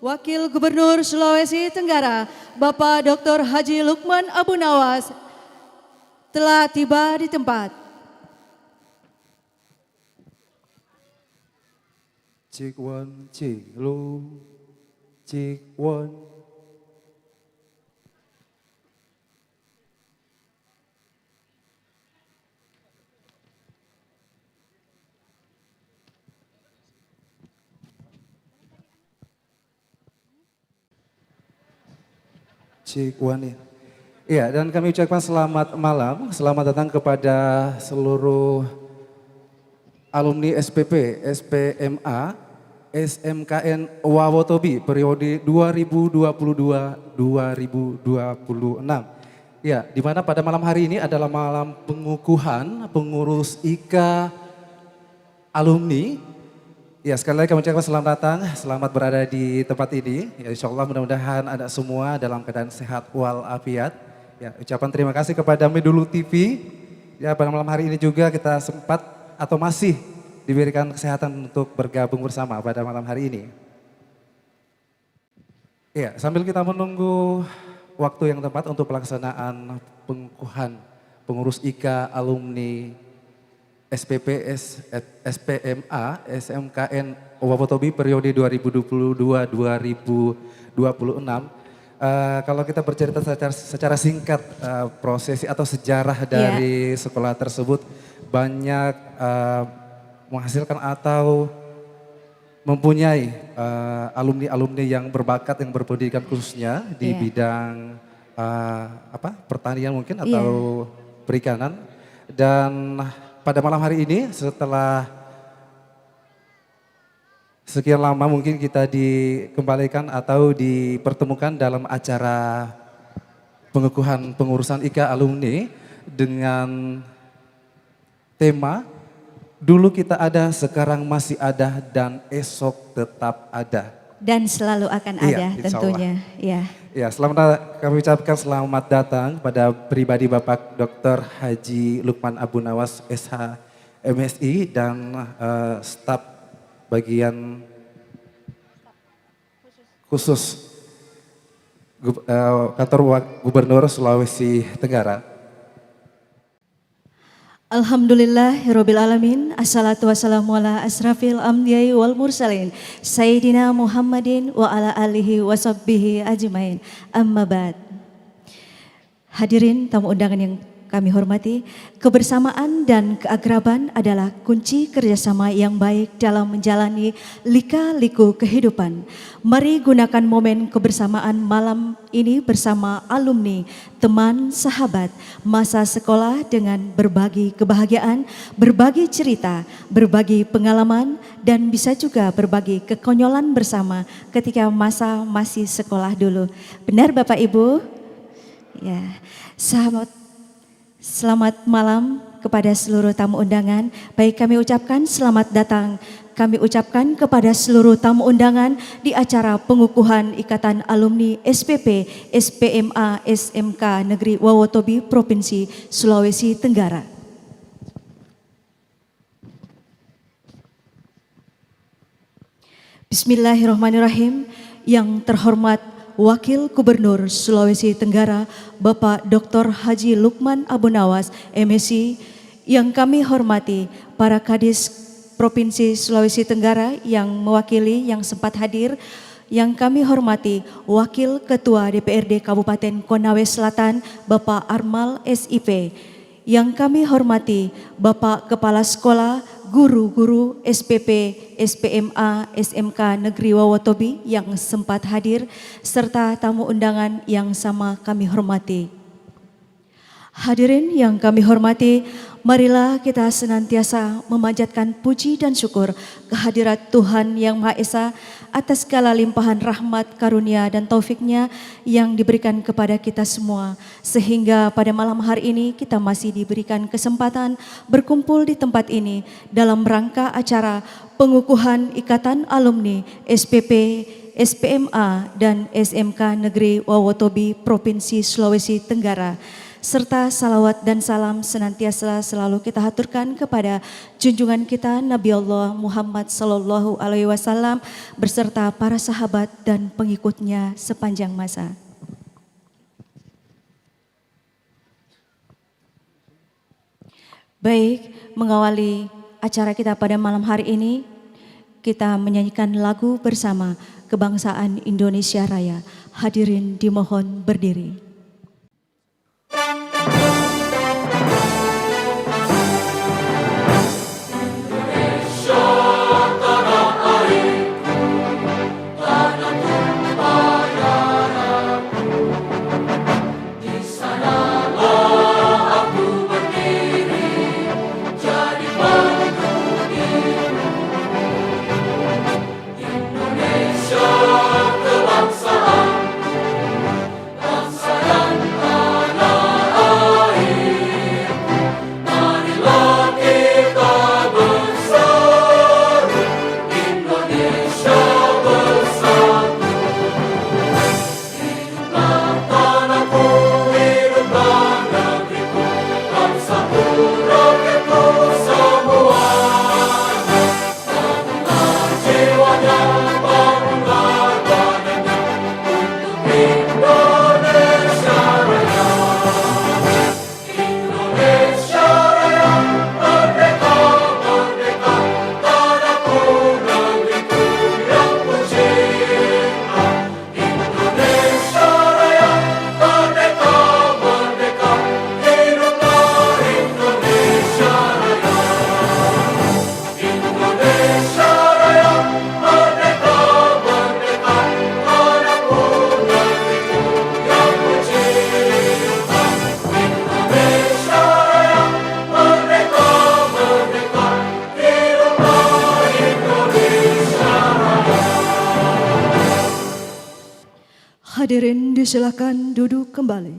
Wakil Gubernur Sulawesi Tenggara, Bapak Dr. Haji Lukman Abu Nawas telah tiba di tempat. Cek one, cek low, cek one. Cek one ya. Iya, dan kami ucapkan selamat malam, selamat datang kepada seluruh alumni SPP, SPMA, SMKN Wawotobi periode 2022-2026. Ya, di mana pada malam hari ini adalah malam pengukuhan pengurus IKA alumni. Ya, sekali lagi kami ucapkan selamat datang, selamat berada di tempat ini. Ya, insya Allah mudah-mudahan Anda semua dalam keadaan sehat walafiat. Ya, ucapan terima kasih kepada Medulu TV. Ya, pada malam hari ini juga kita sempat atau masih diberikan kesehatan untuk bergabung bersama pada malam hari ini. Ya, sambil kita menunggu waktu yang tepat untuk pelaksanaan pengukuhan pengurus IKA alumni SPP, SPMA, SMKN Wawotobi periode 2022-2026. Kalau kita bercerita secara singkat prosesi atau sejarah dari sekolah tersebut banyak menghasilkan atau mempunyai alumni-alumni yang berbakat, yang berpendidikan khususnya di bidang pertanian mungkin atau perikanan. Dan pada malam hari ini setelah sekian lama mungkin kita dikembalikan atau dipertemukan dalam acara pengukuhan pengurusan IKA alumni dengan tema dulu kita ada, sekarang masih ada, dan esok tetap ada. Dan selalu akan ada tentunya. Ya. Ya, kami ucapkan selamat datang pada pribadi Bapak Dr. Haji Lukman Abu Nawas SH MSI dan staf bagian khusus kantor Gubernur Sulawesi Tenggara. Alhamdulillahirabbil alamin. Assalatu wassalamu ala asrafil anbiya'i wal mursalin Sayyidina Muhammadin wa ala alihi wa sahbihi ajmain. Amma ba'd. Hadirin tamu undangan yang kami hormati, kebersamaan dan keakraban adalah kunci kerjasama yang baik dalam menjalani lika-liku kehidupan. Mari gunakan momen kebersamaan malam ini bersama alumni, teman, sahabat, masa sekolah dengan berbagi kebahagiaan, berbagi cerita, berbagi pengalaman, dan bisa juga berbagi kekonyolan bersama ketika masa masih sekolah dulu. Benar Bapak Ibu? Ya, sahabat. Selamat malam kepada seluruh tamu undangan. Baik, kami ucapkan selamat datang. Kami ucapkan kepada seluruh tamu undangan di acara pengukuhan Ikatan Alumni SPP, SPMA, SMK Negeri Wawotobi, Provinsi Sulawesi Tenggara. Bismillahirrahmanirrahim. Yang terhormat Wakil Gubernur Sulawesi Tenggara, Bapak Dr. Haji Lukman Abu Nawas, MSI, yang kami hormati para Kadis Provinsi Sulawesi Tenggara yang mewakili, yang sempat hadir, yang kami hormati Wakil Ketua DPRD Kabupaten Konawe Selatan, Bapak Armal SIP, yang kami hormati Bapak Kepala Sekolah, guru-guru SPP, SPMA, SMK Negeri Wawotobi yang sempat hadir, serta tamu undangan yang sama kami hormati. Hadirin yang kami hormati, marilah kita senantiasa memanjatkan puji dan syukur kehadirat Tuhan Yang Maha Esa atas segala limpahan rahmat, karunia, dan taufiknya yang diberikan kepada kita semua. Sehingga pada malam hari ini kita masih diberikan kesempatan berkumpul di tempat ini dalam rangka acara pengukuhan Ikatan Alumni SPP, SPMA, dan SMK Negeri Wawotobi, Provinsi Sulawesi Tenggara. serta salawat dan salam senantiasa selalu kita haturkan kepada junjungan kita Nabi Allah Muhammad Sallallahu Alaihi Wasallam beserta para sahabat dan pengikutnya sepanjang masa. Baik, mengawali acara kita pada malam hari ini, kita menyanyikan lagu bersama Kebangsaan Indonesia Raya. Hadirin dimohon berdiri. Hadirin disilakan duduk kembali.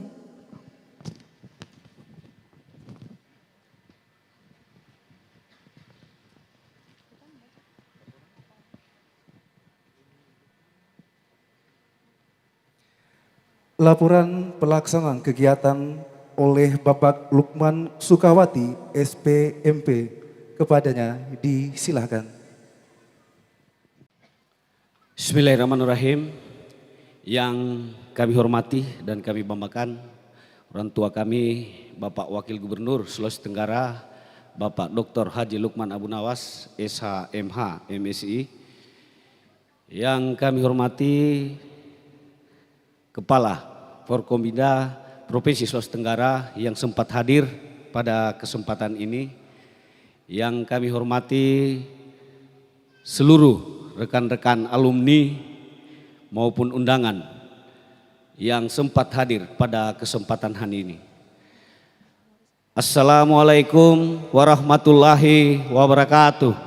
Laporan pelaksanaan kegiatan oleh Bapak Lukman Sukawati, SPMP, kepadanya disilahkan. Bismillahirrahmanirrahim. Yang kami hormati dan kami banggakan orang tua kami, Bapak Wakil Gubernur Sulawesi Tenggara, Bapak Dr. Haji Lukman Abunawas, SH.MH, MSI. Yang kami hormati Kepala Forkombinda Provinsi Sulawesi Tenggara yang sempat hadir pada kesempatan ini. Yang kami hormati seluruh rekan-rekan alumni maupun undangan yang sempat hadir pada kesempatan hari ini. Assalamualaikum warahmatullahi wabarakatuh.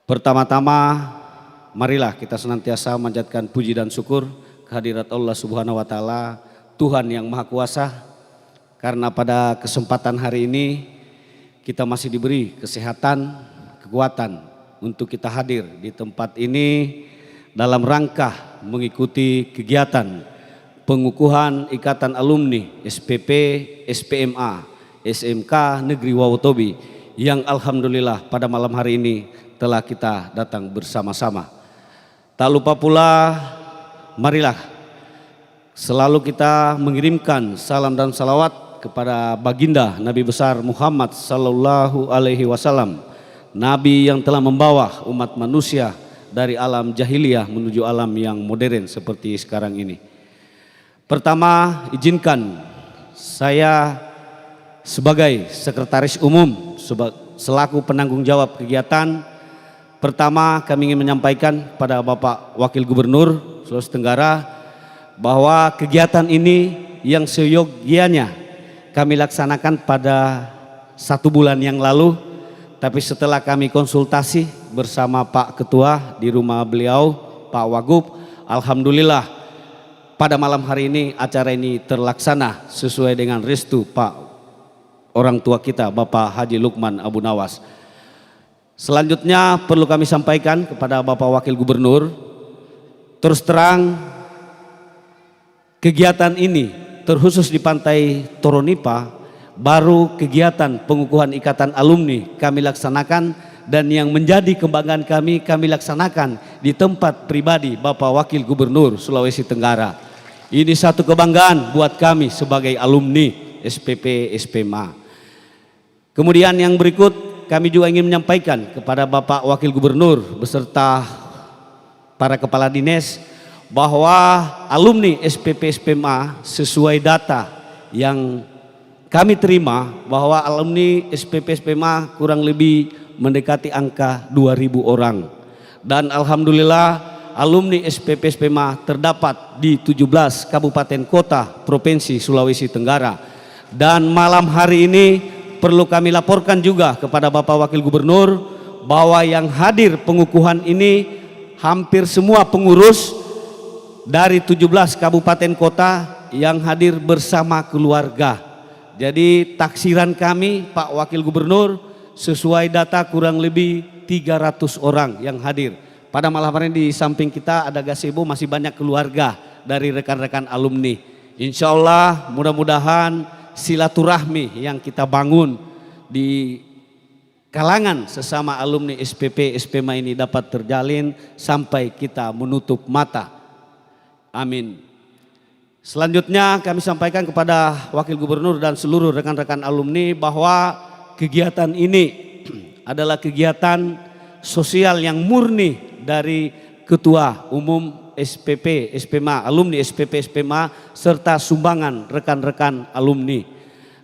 Pertama-tama, marilah kita senantiasa manjatkan puji dan syukur kehadirat Allah Subhanahu wa Ta'ala, Tuhan yang Maha Kuasa, karena pada kesempatan hari ini kita masih diberi kesehatan, kekuatan untuk kita hadir di tempat ini dalam rangka mengikuti kegiatan pengukuhan Ikatan Alumni SPP, SPMA, SMK Negeri Wawotobi yang alhamdulillah pada malam hari ini telah kita datang bersama-sama. Tak lupa pula, marilah selalu kita mengirimkan salam dan salawat kepada baginda Nabi besar Muhammad Sallallahu Alaihi Wasallam, Nabi yang telah membawa umat manusia dari alam jahiliyah menuju alam yang modern seperti sekarang ini. Pertama, izinkan saya sebagai Sekretaris Umum selaku penanggung jawab kegiatan. Pertama, kami ingin menyampaikan pada Bapak Wakil Gubernur Sulawesi Tenggara bahwa kegiatan ini yang seyogianya kami laksanakan pada 1 bulan yang lalu. Tapi setelah kami konsultasi bersama Pak Ketua di rumah beliau, Pak Wagub, alhamdulillah pada malam hari ini acara ini terlaksana sesuai dengan restu Pak orang tua kita, Bapak Haji Lukman Abunawas. Selanjutnya perlu kami sampaikan kepada Bapak Wakil Gubernur, terus terang kegiatan ini terkhusus di Pantai Toronipa, baru kegiatan pengukuhan ikatan alumni kami laksanakan, dan yang menjadi kebanggaan kami laksanakan di tempat pribadi Bapak Wakil Gubernur Sulawesi Tenggara. Ini satu kebanggaan buat kami sebagai alumni SPP SPMA. Kemudian yang berikut, kami juga ingin menyampaikan kepada Bapak Wakil Gubernur beserta para kepala dinas bahwa alumni SPP SPMA sesuai data yang kami terima bahwa alumni SPP SPMA kurang lebih mendekati angka 2.000 orang. Dan alhamdulillah alumni SPP SPMA terdapat di 17 kabupaten kota Provinsi Sulawesi Tenggara. Dan malam hari ini perlu kami laporkan juga kepada Bapak Wakil Gubernur bahwa yang hadir pengukuhan ini hampir semua pengurus dari 17 kabupaten kota yang hadir bersama keluarga. Jadi taksiran kami Pak Wakil Gubernur sesuai data kurang lebih 300 orang yang hadir. Pada malam hari ini di samping kita ada gazebo, masih banyak keluarga dari rekan-rekan alumni. Insya Allah mudah-mudahan silaturahmi yang kita bangun di kalangan sesama alumni SPP SPMA ini dapat terjalin sampai kita menutup mata. Amin. Selanjutnya kami sampaikan kepada Wakil Gubernur dan seluruh rekan-rekan alumni bahwa kegiatan ini adalah kegiatan sosial yang murni dari Ketua Umum SPP SPMA, alumni SPP SPMA serta sumbangan rekan-rekan alumni.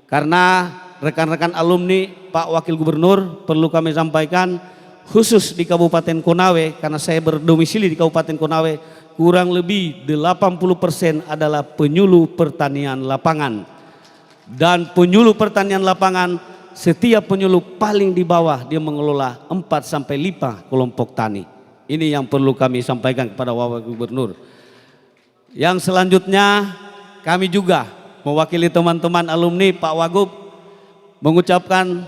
Karena rekan-rekan alumni Pak Wakil Gubernur perlu kami sampaikan khusus di Kabupaten Konawe, karena saya berdomisili di Kabupaten Konawe, kurang lebih 80% adalah penyuluh pertanian lapangan. Dan penyuluh pertanian lapangan, setiap penyuluh paling di bawah dia mengelola 4-5 kelompok tani. Ini yang perlu kami sampaikan kepada Bapak Gubernur. Yang selanjutnya kami juga mewakili teman-teman alumni Pak Wagub mengucapkan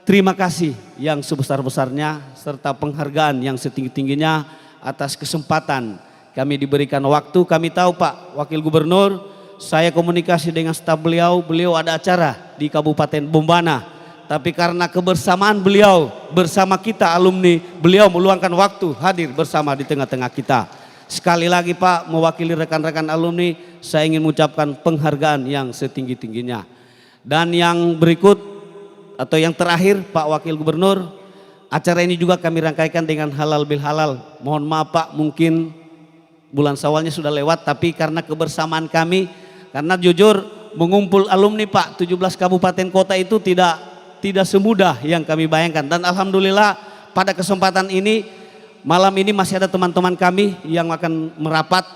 terima kasih yang sebesar-besarnya serta penghargaan yang setinggi-tingginya atas kesempatan kami diberikan waktu. Kami tahu Pak Wakil Gubernur, saya komunikasi dengan staf beliau ada acara di Kabupaten Bombana. Tapi karena kebersamaan beliau bersama kita alumni, beliau meluangkan waktu hadir bersama di tengah-tengah kita. Sekali lagi Pak, mewakili rekan-rekan alumni, saya ingin mengucapkan penghargaan yang setinggi-tingginya. Dan yang berikut atau yang terakhir Pak Wakil Gubernur, acara ini juga kami rangkaikan dengan halal bil halal. Mohon maaf Pak, mungkin bulan Syawalnya sudah lewat, tapi karena kebersamaan kami, karena jujur mengumpul alumni Pak 17 kabupaten kota itu tidak semudah yang kami bayangkan. Dan alhamdulillah pada kesempatan ini, malam ini masih ada teman-teman kami yang akan merapat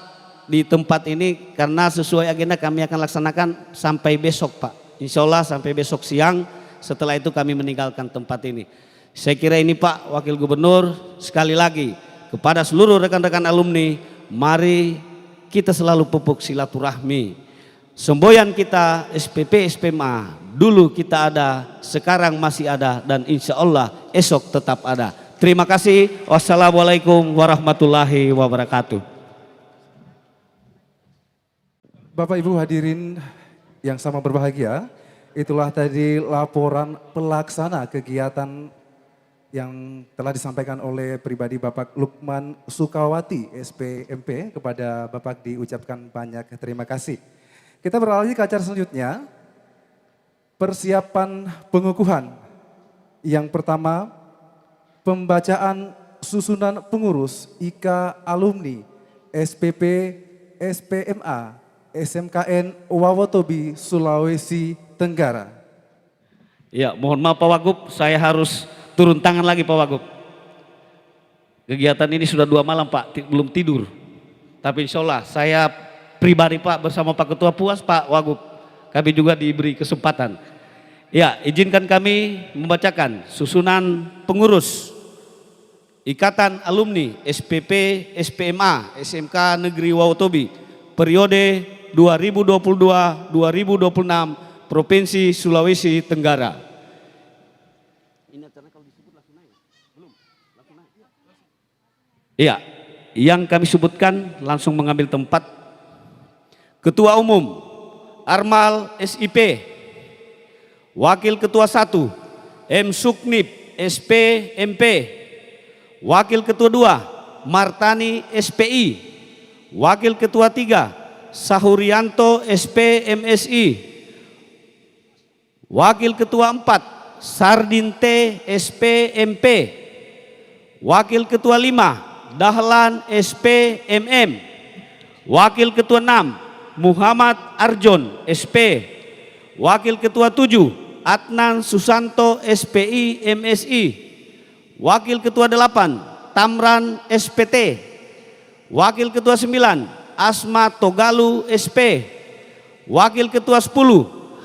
di tempat ini, karena sesuai agenda kami akan laksanakan sampai besok Pak. Insya Allah sampai besok siang, setelah itu kami meninggalkan tempat ini. Saya kira ini Pak Wakil Gubernur, sekali lagi kepada seluruh rekan-rekan alumni, mari kita selalu pupuk silaturahmi. Semboyan kita SPP SPMA, dulu kita ada, sekarang masih ada, dan insya Allah esok tetap ada. Terima kasih. Wassalamualaikum warahmatullahi wabarakatuh. Bapak Ibu hadirin yang sama berbahagia, itulah tadi laporan pelaksana kegiatan yang telah disampaikan oleh pribadi Bapak Lukman Sukawati SPMP. Kepada Bapak diucapkan banyak terima kasih. Kita beralih ke acara selanjutnya, persiapan pengukuhan. Yang pertama, pembacaan susunan pengurus IK alumni SPP SPMA SMKN Wawotobi Sulawesi Tenggara. Ya, mohon maaf Pak Wagub, saya harus turun tangan lagi Pak Wagub. Kegiatan ini sudah 2 malam Pak, belum tidur. Tapi insya Allah saya pribadi Pak bersama Pak Ketua Puas, Pak Wagub, kami juga diberi kesempatan. Ya, izinkan kami membacakan susunan pengurus Ikatan Alumni SPP SPMA SMK Negeri Wawotobi periode 2022-2026 Provinsi Sulawesi Tenggara. Iya, yang kami sebutkan langsung mengambil tempat. Ketua Umum Armal SIP. Wakil Ketua 1 M. Suknip SP MP. Wakil Ketua 2 Martani SPI. Wakil Ketua 3 Sahurianto SP MSI. Wakil Ketua 4 Sardinte SP MP. Wakil Ketua 5 Dahlan SP MM. Wakil Ketua 6 Muhammad Arjon SP. Wakil Ketua 7 Adnan Susanto SPI MSI. Wakil Ketua 8 Tamran SPT. Wakil Ketua 9 Asma Togalu SP. Wakil Ketua 10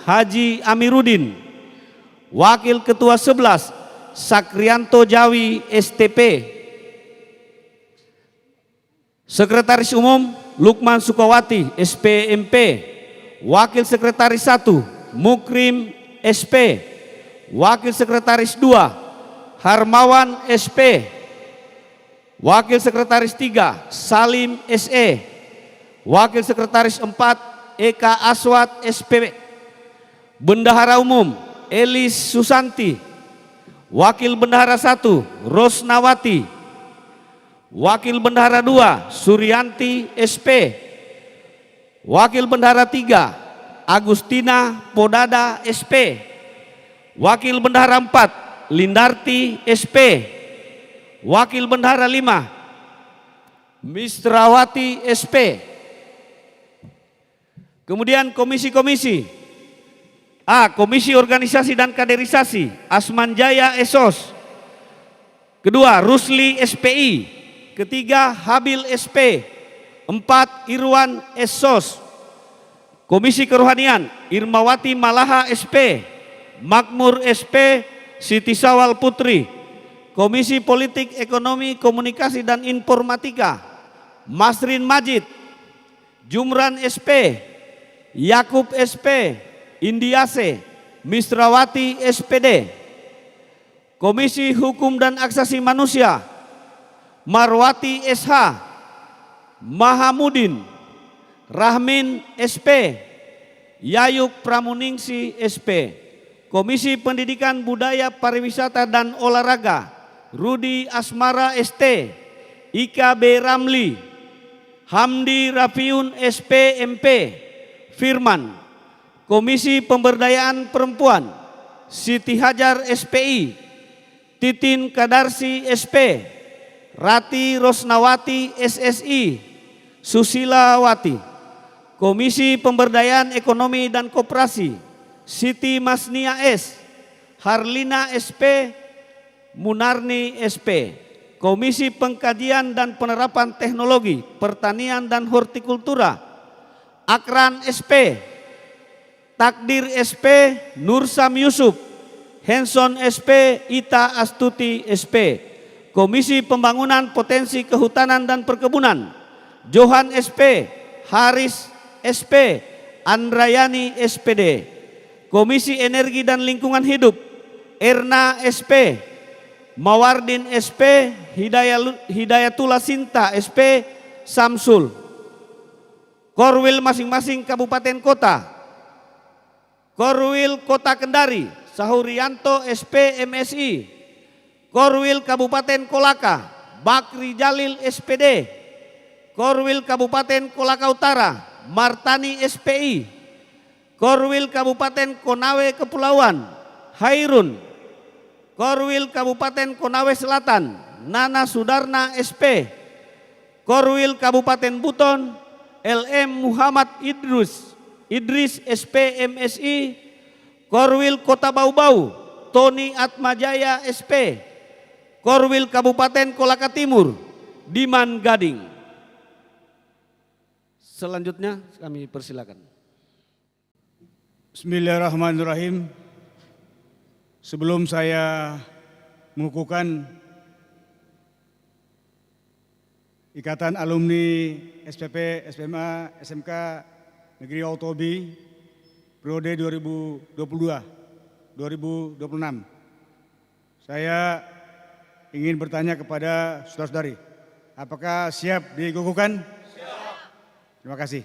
Haji Amiruddin. Wakil Ketua 11 Sakrianto Jawi STP. Sekretaris Umum Lukman Sukawati SPMP. Wakil Sekretaris 1 Mukrim SP. Wakil Sekretaris 2 Harmawan SP. Wakil Sekretaris 3 Salim SE. Wakil Sekretaris 4 Eka Aswat SP. Bendahara Umum Elis Susanti. Wakil Bendahara 1 Rosnawati. Wakil Bendahara 2 Suryanti SP. Wakil Bendahara 3 Agustina Podada SP. Wakil Bendahara 4 Lindarti SP. Wakil Bendahara 5 Mistrawati SP. Kemudian komisi-komisi. A. Komisi Organisasi dan Kaderisasi Asmanjaya Esos. Kedua Rusli SPI. Ketiga Habil SP. 4 Irwan Esos. Komisi Kerohanian Irmawati Malaha SP. Makmur SP Siti Sawal Putri. Komisi Politik Ekonomi Komunikasi dan Informatika Masrin Majid. Jumran SP. Yakub SP. Indiase Mistrawati SPD. Komisi Hukum dan Asasi Manusia Marwati SH. Mahamudin Rahmin SP. Yayuk Pramuningsi SP. Komisi Pendidikan Budaya Pariwisata dan Olahraga Rudi Asmara ST. Ika B. Ramli. Hamdi Rafiun SP MP. Firman. Komisi Pemberdayaan Perempuan Siti Hajar SPI. Titin Kadarsi SP. Rati Rosnawati SSI. Susilawati. Komisi Pemberdayaan Ekonomi dan Koperasi Siti Masnia S. Harlina SP. Munarni SP. Komisi Pengkajian dan Penerapan Teknologi Pertanian dan Hortikultura Akran SP. Takdir SP. Nursam Yusuf. Henson SP. Ita Astuti SP. Komisi Pembangunan Potensi Kehutanan dan Perkebunan Johan SP. Haris SP. Andrayani SPD. Komisi Energi dan Lingkungan Hidup Erna SP. Mawardin SP. Hidayatullah Sinta SP. Samsul. Korwil masing-masing kabupaten kota. Korwil Kota Kendari Sahurianto SP MSI. Korwil Kabupaten Kolaka Bakri Jalil SPD. Korwil Kabupaten Kolaka Utara Martani SPI. Korwil Kabupaten Konawe Kepulauan Hairun. Korwil Kabupaten Konawe Selatan Nana Sudarna SP. Korwil Kabupaten Buton LM Muhammad Idris SP MSI. Korwil Kota Bau-Bau Tony Atmajaya SP. Korwil Kabupaten Kolaka Timur Diman Gading. Selanjutnya kami persilakan. Bismillahirrahmanirrahim. Sebelum saya mengukuhkan Ikatan Alumni SPP, SMA, SMK Negeri Autobi periode 2022-2026. Saya ingin bertanya kepada saudara-saudari, apakah siap dikukuhkan? Siap. Terima kasih.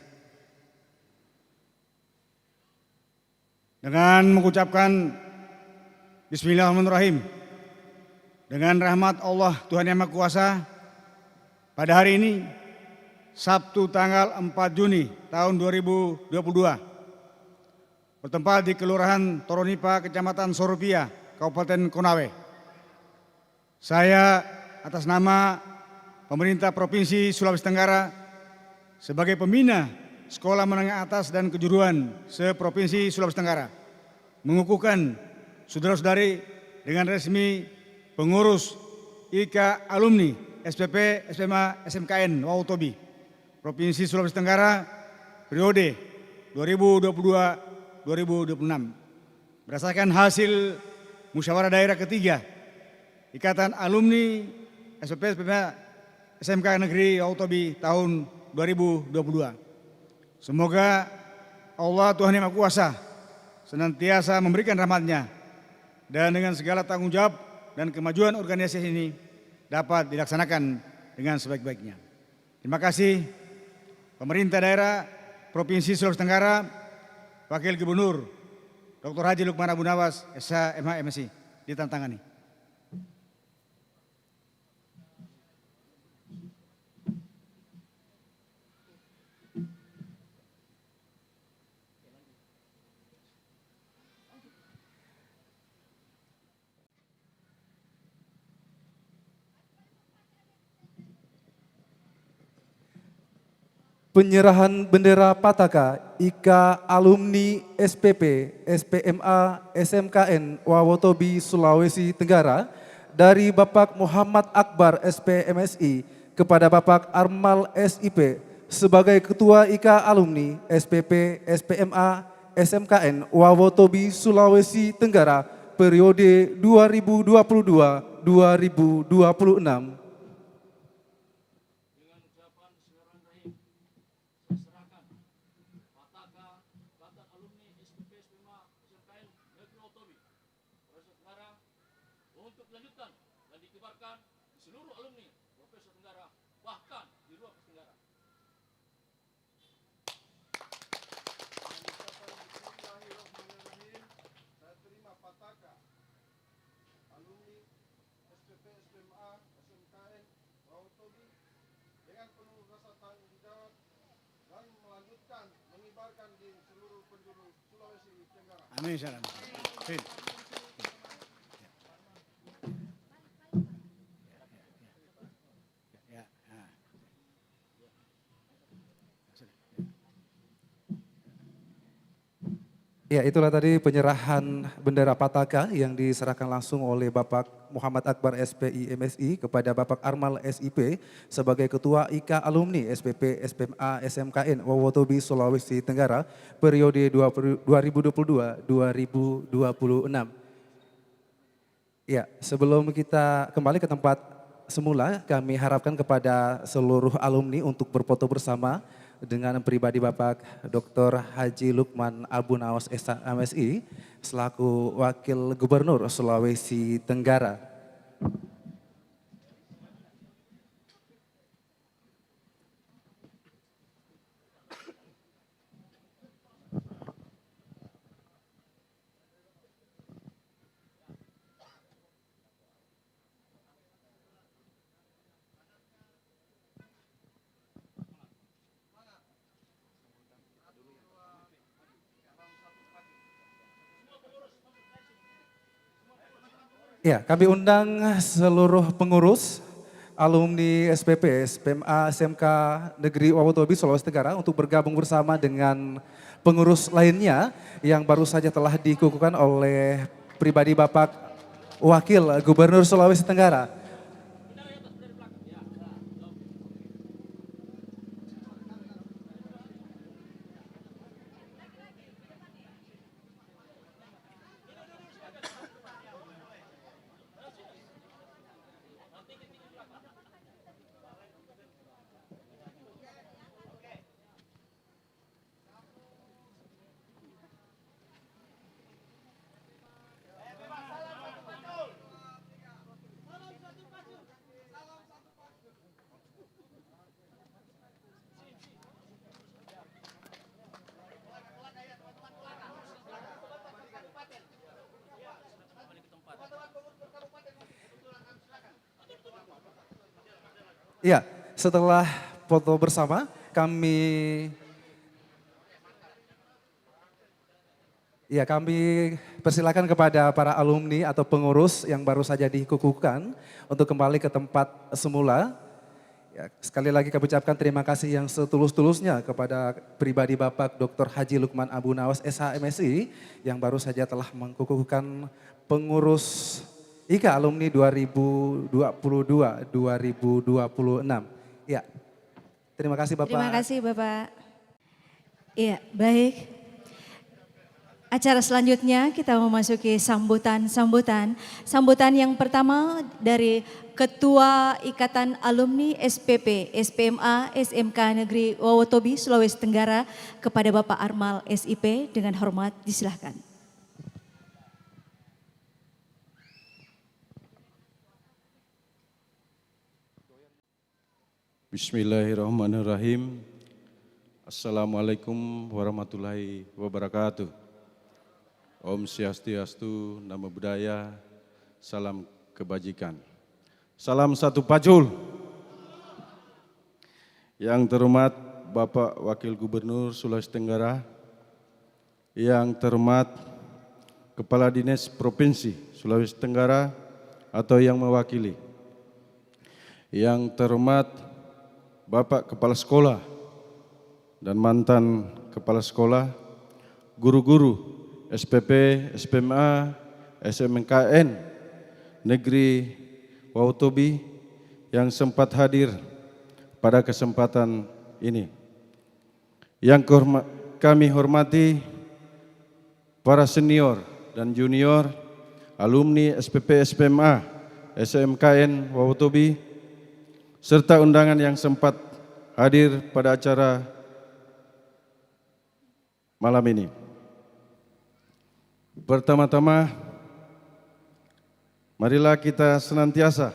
dengan mengucapkan Bismillahirrahmanirrahim. Dengan rahmat Allah Tuhan Yang Maha Kuasa, pada hari ini Sabtu tanggal 4 Juni tahun 2022 bertempat di Kelurahan Toronipa, Kecamatan Sorupia, Kabupaten Konawe. Saya atas nama pemerintah Provinsi Sulawesi Tenggara sebagai pembina Sekolah Menengah Atas dan Kejuruan se-Provinsi Sulawesi Tenggara mengukuhkan saudara-saudari dengan resmi pengurus IKA Alumni SPP, SPMA, SMKN Wawotobi Provinsi Sulawesi Tenggara periode 2022-2026 berdasarkan hasil musyawarah daerah ketiga Ikatan Alumni SPP, SPMA, SMK Negeri Wawotobi tahun 2022. Semoga Allah Tuhan Yang Maha Kuasa senantiasa memberikan rahmat-Nya dan dengan segala tanggung jawab dan kemajuan organisasi ini dapat dilaksanakan dengan sebaik-baiknya. Terima kasih pemerintah daerah Provinsi Sulawesi Tenggara, Wakil Gubernur Dr. Haji Lukman Abunawas, SH, MH, MSI, ditandatangani. Penyerahan bendera Pataka IKA Alumni SPP, SPMA, SMKN Wawotobi Sulawesi Tenggara dari Bapak Muhammad Akbar SPMSI kepada Bapak Armal SIP sebagai Ketua IKA Alumni SPP, SPMA, SMKN Wawotobi Sulawesi Tenggara periode 2022-2026. untuk dilanjutkan dan dikibarkan di seluruh alumni Profesor Tenggara, bahkan di luar Tenggara. Saya terima Pataka alumni SPP, SMA, SMKN Wawotobi dengan penuh rasa tanggung jawab dan melanjutkan mengibarkan di seluruh penjuru Sulawesi Tenggara. Amin. Salam. Ya, itulah tadi penyerahan bendera Pataka yang diserahkan langsung oleh Bapak Muhammad Akbar SPI MSI kepada Bapak Armal SIP sebagai Ketua IKA Alumni SPP, SPMA, SMKN Wawotobi Sulawesi Tenggara periode 2022-2026. Ya, sebelum kita kembali ke tempat semula, kami harapkan kepada seluruh alumni untuk berfoto bersama dengan pribadi Bapak Dr. Haji Lukman Abunawas MSI selaku Wakil Gubernur Sulawesi Tenggara. Ya, kami undang seluruh pengurus alumni SPP, SPMA, SMK Negeri Wawotobi Sulawesi Tenggara untuk bergabung bersama dengan pengurus lainnya yang baru saja telah dikukuhkan oleh pribadi Bapak Wakil Gubernur Sulawesi Tenggara. Iya, setelah foto bersama kami persilakan kepada para alumni atau pengurus yang baru saja dikukuhkan untuk kembali ke tempat semula. Ya, sekali lagi kami ucapkan terima kasih yang setulus-tulusnya kepada pribadi Bapak Dr. Haji Lukman Abunawas SHMSI yang baru saja telah mengkukuhkan pengurus IKA alumni 2022-2026. Ya, terima kasih Bapak. Terima kasih Bapak. Iya, baik. Acara selanjutnya kita memasuki sambutan yang pertama dari Ketua Ikatan Alumni SPP, SPMA, SMK Negeri Wawotobi, Sulawesi Tenggara kepada Bapak Armal SIP dengan hormat disilahkan. Bismillahirrahmanirrahim. Assalamualaikum warahmatullahi wabarakatuh. Om Swastiastu, Namo Buddhaya, salam kebajikan. Salam satu pacul. Yang terhormat Bapak Wakil Gubernur Sulawesi Tenggara, yang terhormat Kepala Dinas Provinsi Sulawesi Tenggara atau yang mewakili, yang terhormat Bapak Kepala Sekolah dan mantan Kepala Sekolah, guru-guru SPP, SPMA, SMKN Negeri Wawotobi yang sempat hadir pada kesempatan ini. Yang kami hormati para senior dan junior alumni SPP, SPMA, SMKN Wawotobi serta undangan yang sempat hadir pada acara malam ini. Pertama-tama, marilah kita senantiasa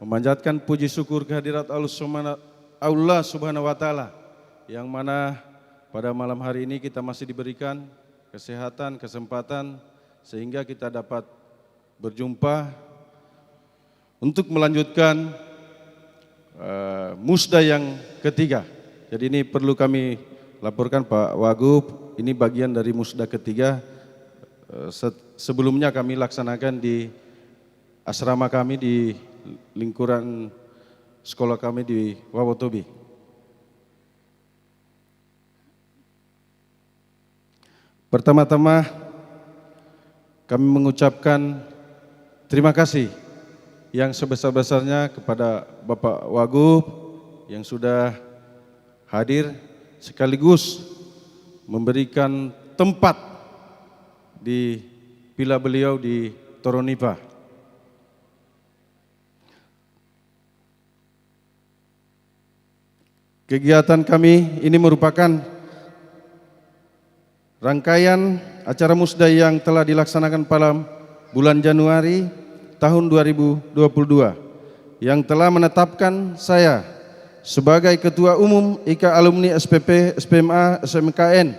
memanjatkan puji syukur kehadirat Allah Subhanahu wa Ta'ala, yang mana pada malam hari ini kita masih diberikan kesehatan, kesempatan sehingga kita dapat berjumpa untuk melanjutkan musda yang ketiga. Jadi ini perlu kami laporkan Pak Wagub, ini bagian dari musda ketiga. Sebelumnya kami laksanakan di asrama kami di lingkuran sekolah kami di Wawotobi. Pertama-tama kami mengucapkan terima kasih yang sebesar-besarnya kepada Bapak Wagub yang sudah hadir sekaligus memberikan tempat di villa beliau di Toronipa. Kegiatan kami ini merupakan rangkaian acara musda yang telah dilaksanakan pada bulan Januari tahun 2022 yang telah menetapkan saya sebagai Ketua Umum IKA Alumni SPP, SPMA, SMKN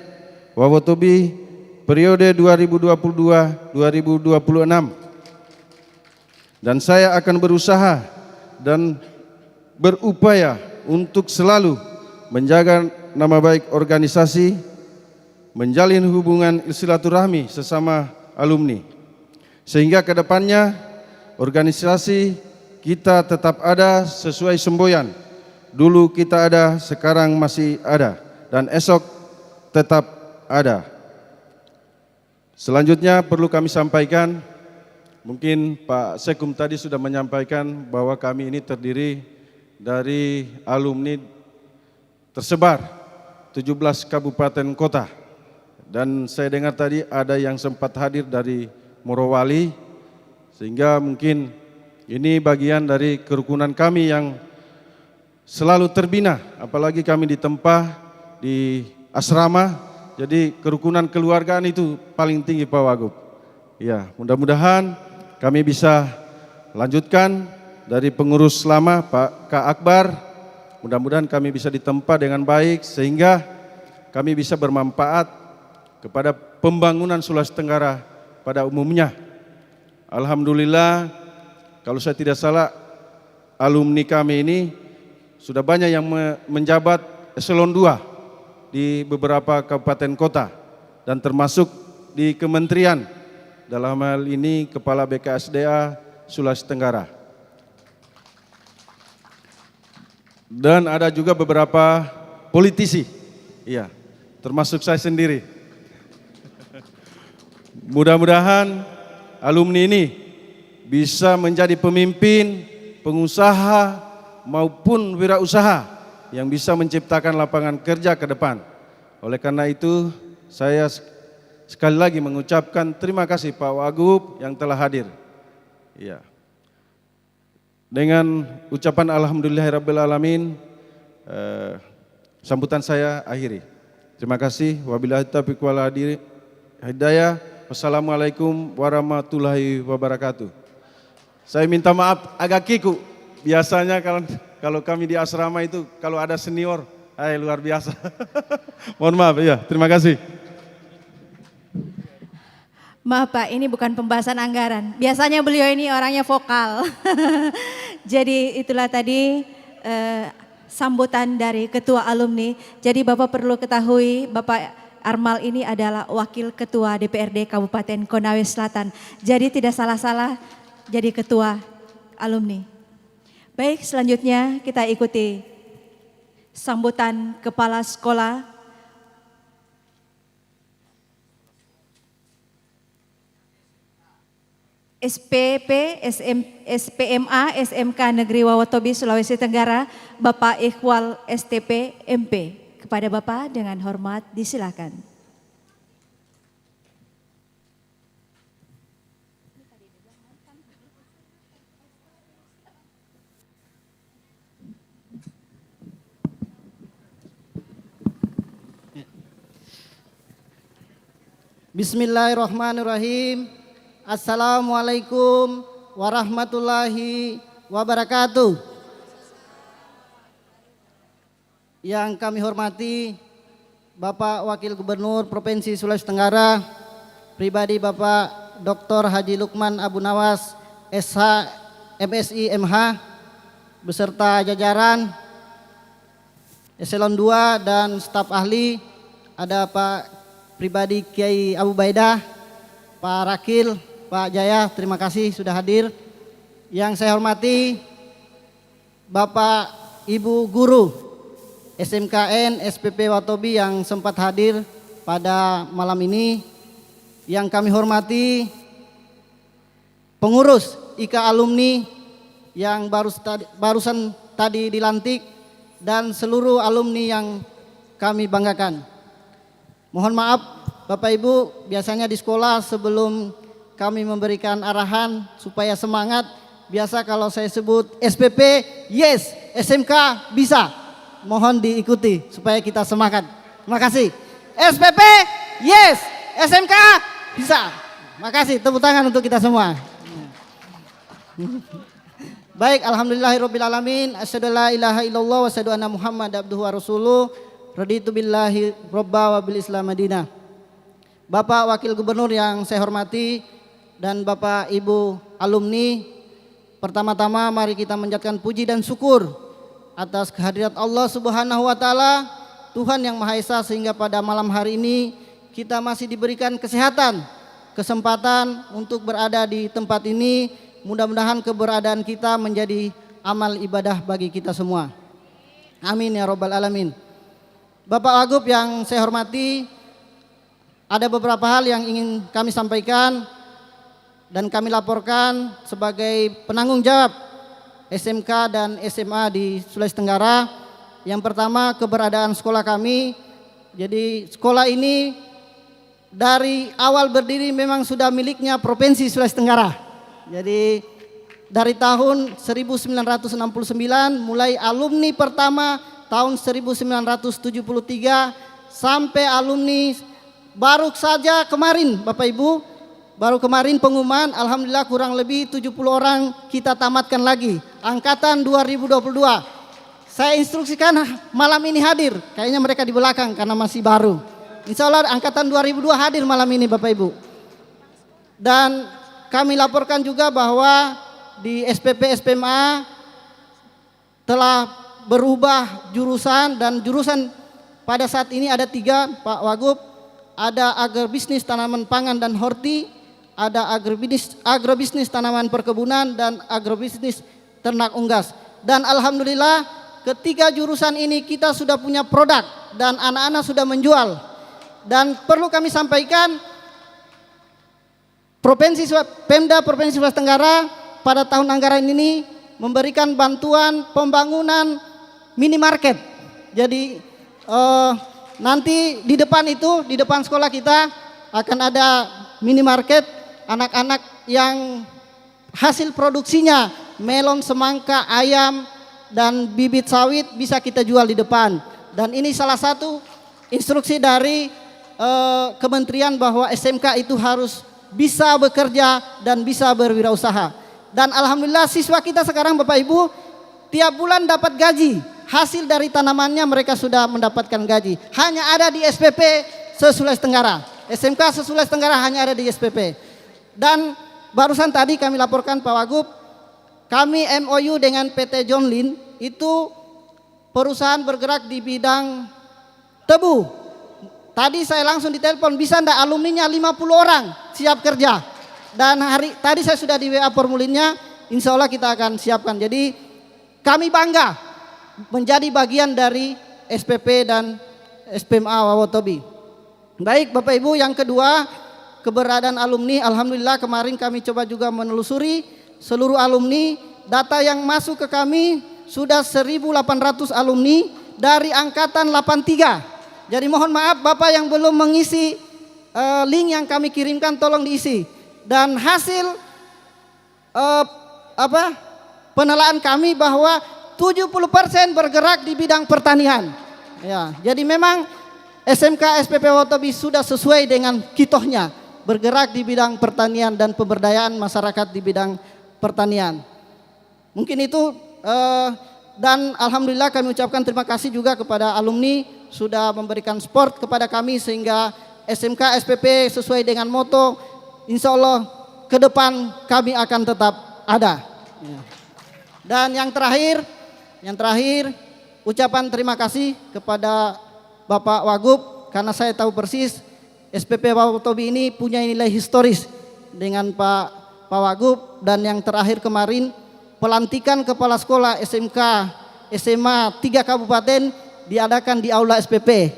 Wawotobi periode 2022-2026, dan saya akan berusaha dan berupaya untuk selalu menjaga nama baik organisasi, menjalin hubungan silaturahmi sesama alumni, sehingga ke depannya organisasi kita tetap ada sesuai semboyan. Dulu kita ada, sekarang masih ada, dan esok tetap ada. Selanjutnya perlu kami sampaikan, mungkin Pak Sekum tadi sudah menyampaikan bahwa kami ini terdiri dari alumni tersebar 17 kabupaten kota. Dan saya dengar tadi ada yang sempat hadir dari Morowali, sehingga mungkin ini bagian dari kerukunan kami yang selalu terbina, apalagi kami ditempa di asrama. Jadi kerukunan keluargaan itu paling tinggi Pak Wagub. Ya, mudah-mudahan kami bisa lanjutkan dari pengurus lama Pak Kak Akbar. Mudah-mudahan kami bisa ditempa dengan baik sehingga kami bisa bermanfaat kepada pembangunan Sulawesi Tenggara pada umumnya. Alhamdulillah, kalau saya tidak salah alumni kami ini sudah banyak yang menjabat eselon 2 di beberapa kabupaten kota dan termasuk di kementerian, dalam hal ini Kepala BKSDA Sulawesi Tenggara. Dan ada juga beberapa politisi, iya, termasuk saya sendiri. Mudah-mudahan alumni ini bisa menjadi pemimpin, pengusaha maupun wirausaha yang bisa menciptakan lapangan kerja ke depan. Oleh karena itu, saya sekali lagi mengucapkan terima kasih Pak Wagub yang telah hadir. Ya. Dengan ucapan alhamdulillahirabbil sambutan saya akhiri. Terima kasih. Wabillahi taufiq wal hidayah. Wassalamualaikum warahmatullahi wabarakatuh. Saya minta maaf agak kiku. Biasanya kalau kami di asrama itu kalau ada senior, luar biasa. Mohon maaf ya. Terima kasih. Maaf Pak, ini bukan pembahasan anggaran. Biasanya beliau ini orangnya vokal. Jadi itulah tadi sambutan dari ketua alumni. Jadi Bapak perlu ketahui, Bapak Armal ini adalah wakil ketua DPRD Kabupaten Konawe Selatan. Jadi tidak salah-salah jadi ketua alumni. Baik, selanjutnya kita ikuti sambutan kepala sekolah SPP, SPMA, SMK Negeri Wawotobi, Sulawesi Tenggara, Bapak Ikhwal STP MP. Kepada Bapak dengan hormat disilakan. Bismillahirrahmanirrahim. Assalamualaikum warahmatullahi wabarakatuh. Yang kami hormati Bapak Wakil Gubernur Provinsi Sulawesi Tenggara, pribadi Bapak Dr. Haji Lukman Abunawas, SH, MSI, MH, beserta jajaran Eselon 2 dan staf ahli, ada Pak pribadi Kiai Abu Baidah, Pak Rakil, Pak Jaya, terima kasih sudah hadir. Yang saya hormati Bapak Ibu Guru SMKN SPP Watobi yang sempat hadir pada malam ini. Yang kami hormati pengurus IKA alumni yang barusan tadi dilantik dan seluruh alumni yang kami banggakan. Mohon maaf Bapak Ibu, biasanya di sekolah sebelum kami memberikan arahan supaya semangat, biasa kalau saya sebut SPP, yes, SMK bisa. Mohon diikuti supaya kita semangat. Terima kasih. SPP, yes, SMK bisa. Makasih, tepuk tangan untuk kita semua. Baik, alhamdulillahirabbil alamin, asyhadu la ilaha illallah wa asyhadu anna Muhammad abduhu wa rasuluh. Raditu billahi robba wa bil Islam madinah. Bapak Wakil Gubernur yang saya hormati dan Bapak Ibu alumni, pertama-tama mari kita menjadikan puji dan syukur atas kehadirat Allah Subhanahu wa taala, Tuhan yang Maha Esa, sehingga pada malam hari ini kita masih diberikan kesehatan, kesempatan untuk berada di tempat ini. Mudah-mudahan keberadaan kita menjadi amal ibadah bagi kita semua. Amin ya rabbal alamin. Bapak Wagub yang saya hormati, ada beberapa hal yang ingin kami sampaikan dan kami laporkan sebagai penanggung jawab SMK dan SMA di Sulawesi Tenggara. Yang pertama, keberadaan sekolah kami. Jadi sekolah ini dari awal berdiri memang sudah miliknya Provinsi Sulawesi Tenggara. Jadi dari tahun 1969 mulai alumni pertama tahun 1973 sampai alumni baru saja kemarin Bapak Ibu, baru kemarin pengumuman, alhamdulillah kurang lebih 70 orang kita tamatkan lagi angkatan 2022. Saya instruksikan malam ini hadir, kayaknya mereka di belakang karena masih baru. Insya Allah angkatan 2002 hadir malam ini Bapak Ibu. Dan kami laporkan juga bahwa di SPP SPMA telah berubah jurusan, dan jurusan pada saat ini ada 3 Pak Wagub. Ada agrobisnis tanaman pangan dan horti, ada agrobisnis tanaman perkebunan, dan agrobisnis ternak unggas. Dan alhamdulillah ketiga jurusan ini kita sudah punya produk dan anak-anak sudah menjual. Dan perlu kami sampaikan, Pemda Provinsi Sulawesi Tenggara pada tahun anggaran ini memberikan bantuan pembangunan minimarket. Jadi nanti di depan itu, di depan sekolah kita akan ada minimarket, anak-anak yang hasil produksinya melon, semangka, ayam, dan bibit sawit bisa kita jual di depan. Dan ini salah satu instruksi dari kementerian bahwa SMK itu harus bisa bekerja dan bisa berwirausaha. Dan alhamdulillah siswa kita sekarang Bapak Ibu tiap bulan dapat gaji. Hasil dari tanamannya mereka sudah mendapatkan gaji. Hanya ada di SPP se-Sulawesi Tenggara. SMK se-Sulawesi Tenggara hanya ada di SPP. Dan barusan tadi kami laporkan Pak Wagub, kami MOU dengan PT John Lin, itu perusahaan bergerak di bidang tebu. Tadi saya langsung ditelepon, bisa enggak alumninya 50 orang siap kerja. Dan tadi saya sudah di WA formulirnya, insya Allah kita akan siapkan. Jadi kami bangga menjadi bagian dari SPP dan SPMA Wawotobi. Baik Bapak Ibu, yang kedua keberadaan alumni, alhamdulillah kemarin kami coba juga menelusuri seluruh alumni. Data yang masuk ke kami sudah 1.800 alumni dari angkatan 83. Jadi mohon maaf Bapak yang belum mengisi link yang kami kirimkan, tolong diisi. Dan hasil penelaahan kami bahwa 70% bergerak di bidang pertanian. Ya, jadi memang SMK SPP Wawotobi sudah sesuai dengan kitohnya, bergerak di bidang pertanian dan pemberdayaan masyarakat di bidang pertanian. Mungkin itu dan alhamdulillah kami ucapkan terima kasih juga kepada alumni sudah memberikan support kepada kami sehingga SMK SPP sesuai dengan moto, insya Allah ke depan kami akan tetap ada. Dan yang terakhir ucapan terima kasih kepada Bapak Wagub, karena saya tahu persis SPP Wawotobi ini punya nilai historis dengan Pak Wagub. Dan yang terakhir kemarin pelantikan kepala sekolah SMK SMA 3 kabupaten diadakan di aula SPP.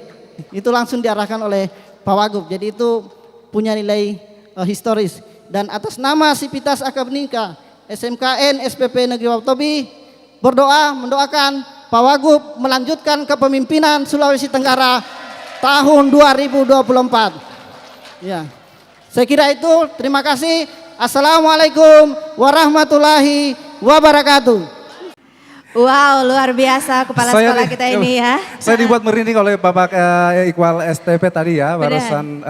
Itu langsung diarahkan oleh Pak Wagub. Jadi itu punya nilai historis. Dan atas nama Sivitas Akademika SMKN SPP Negeri Wawotobi mendoakan Pak Wagub melanjutkan kepemimpinan Sulawesi Tenggara tahun 2024. Ya. Saya kira itu, terima kasih. Assalamualaikum warahmatullahi wabarakatuh. Wow, luar biasa kepala sekolah kita ini ya. Saya dibuat merinding oleh Bapak Iqbal STP tadi ya, barusan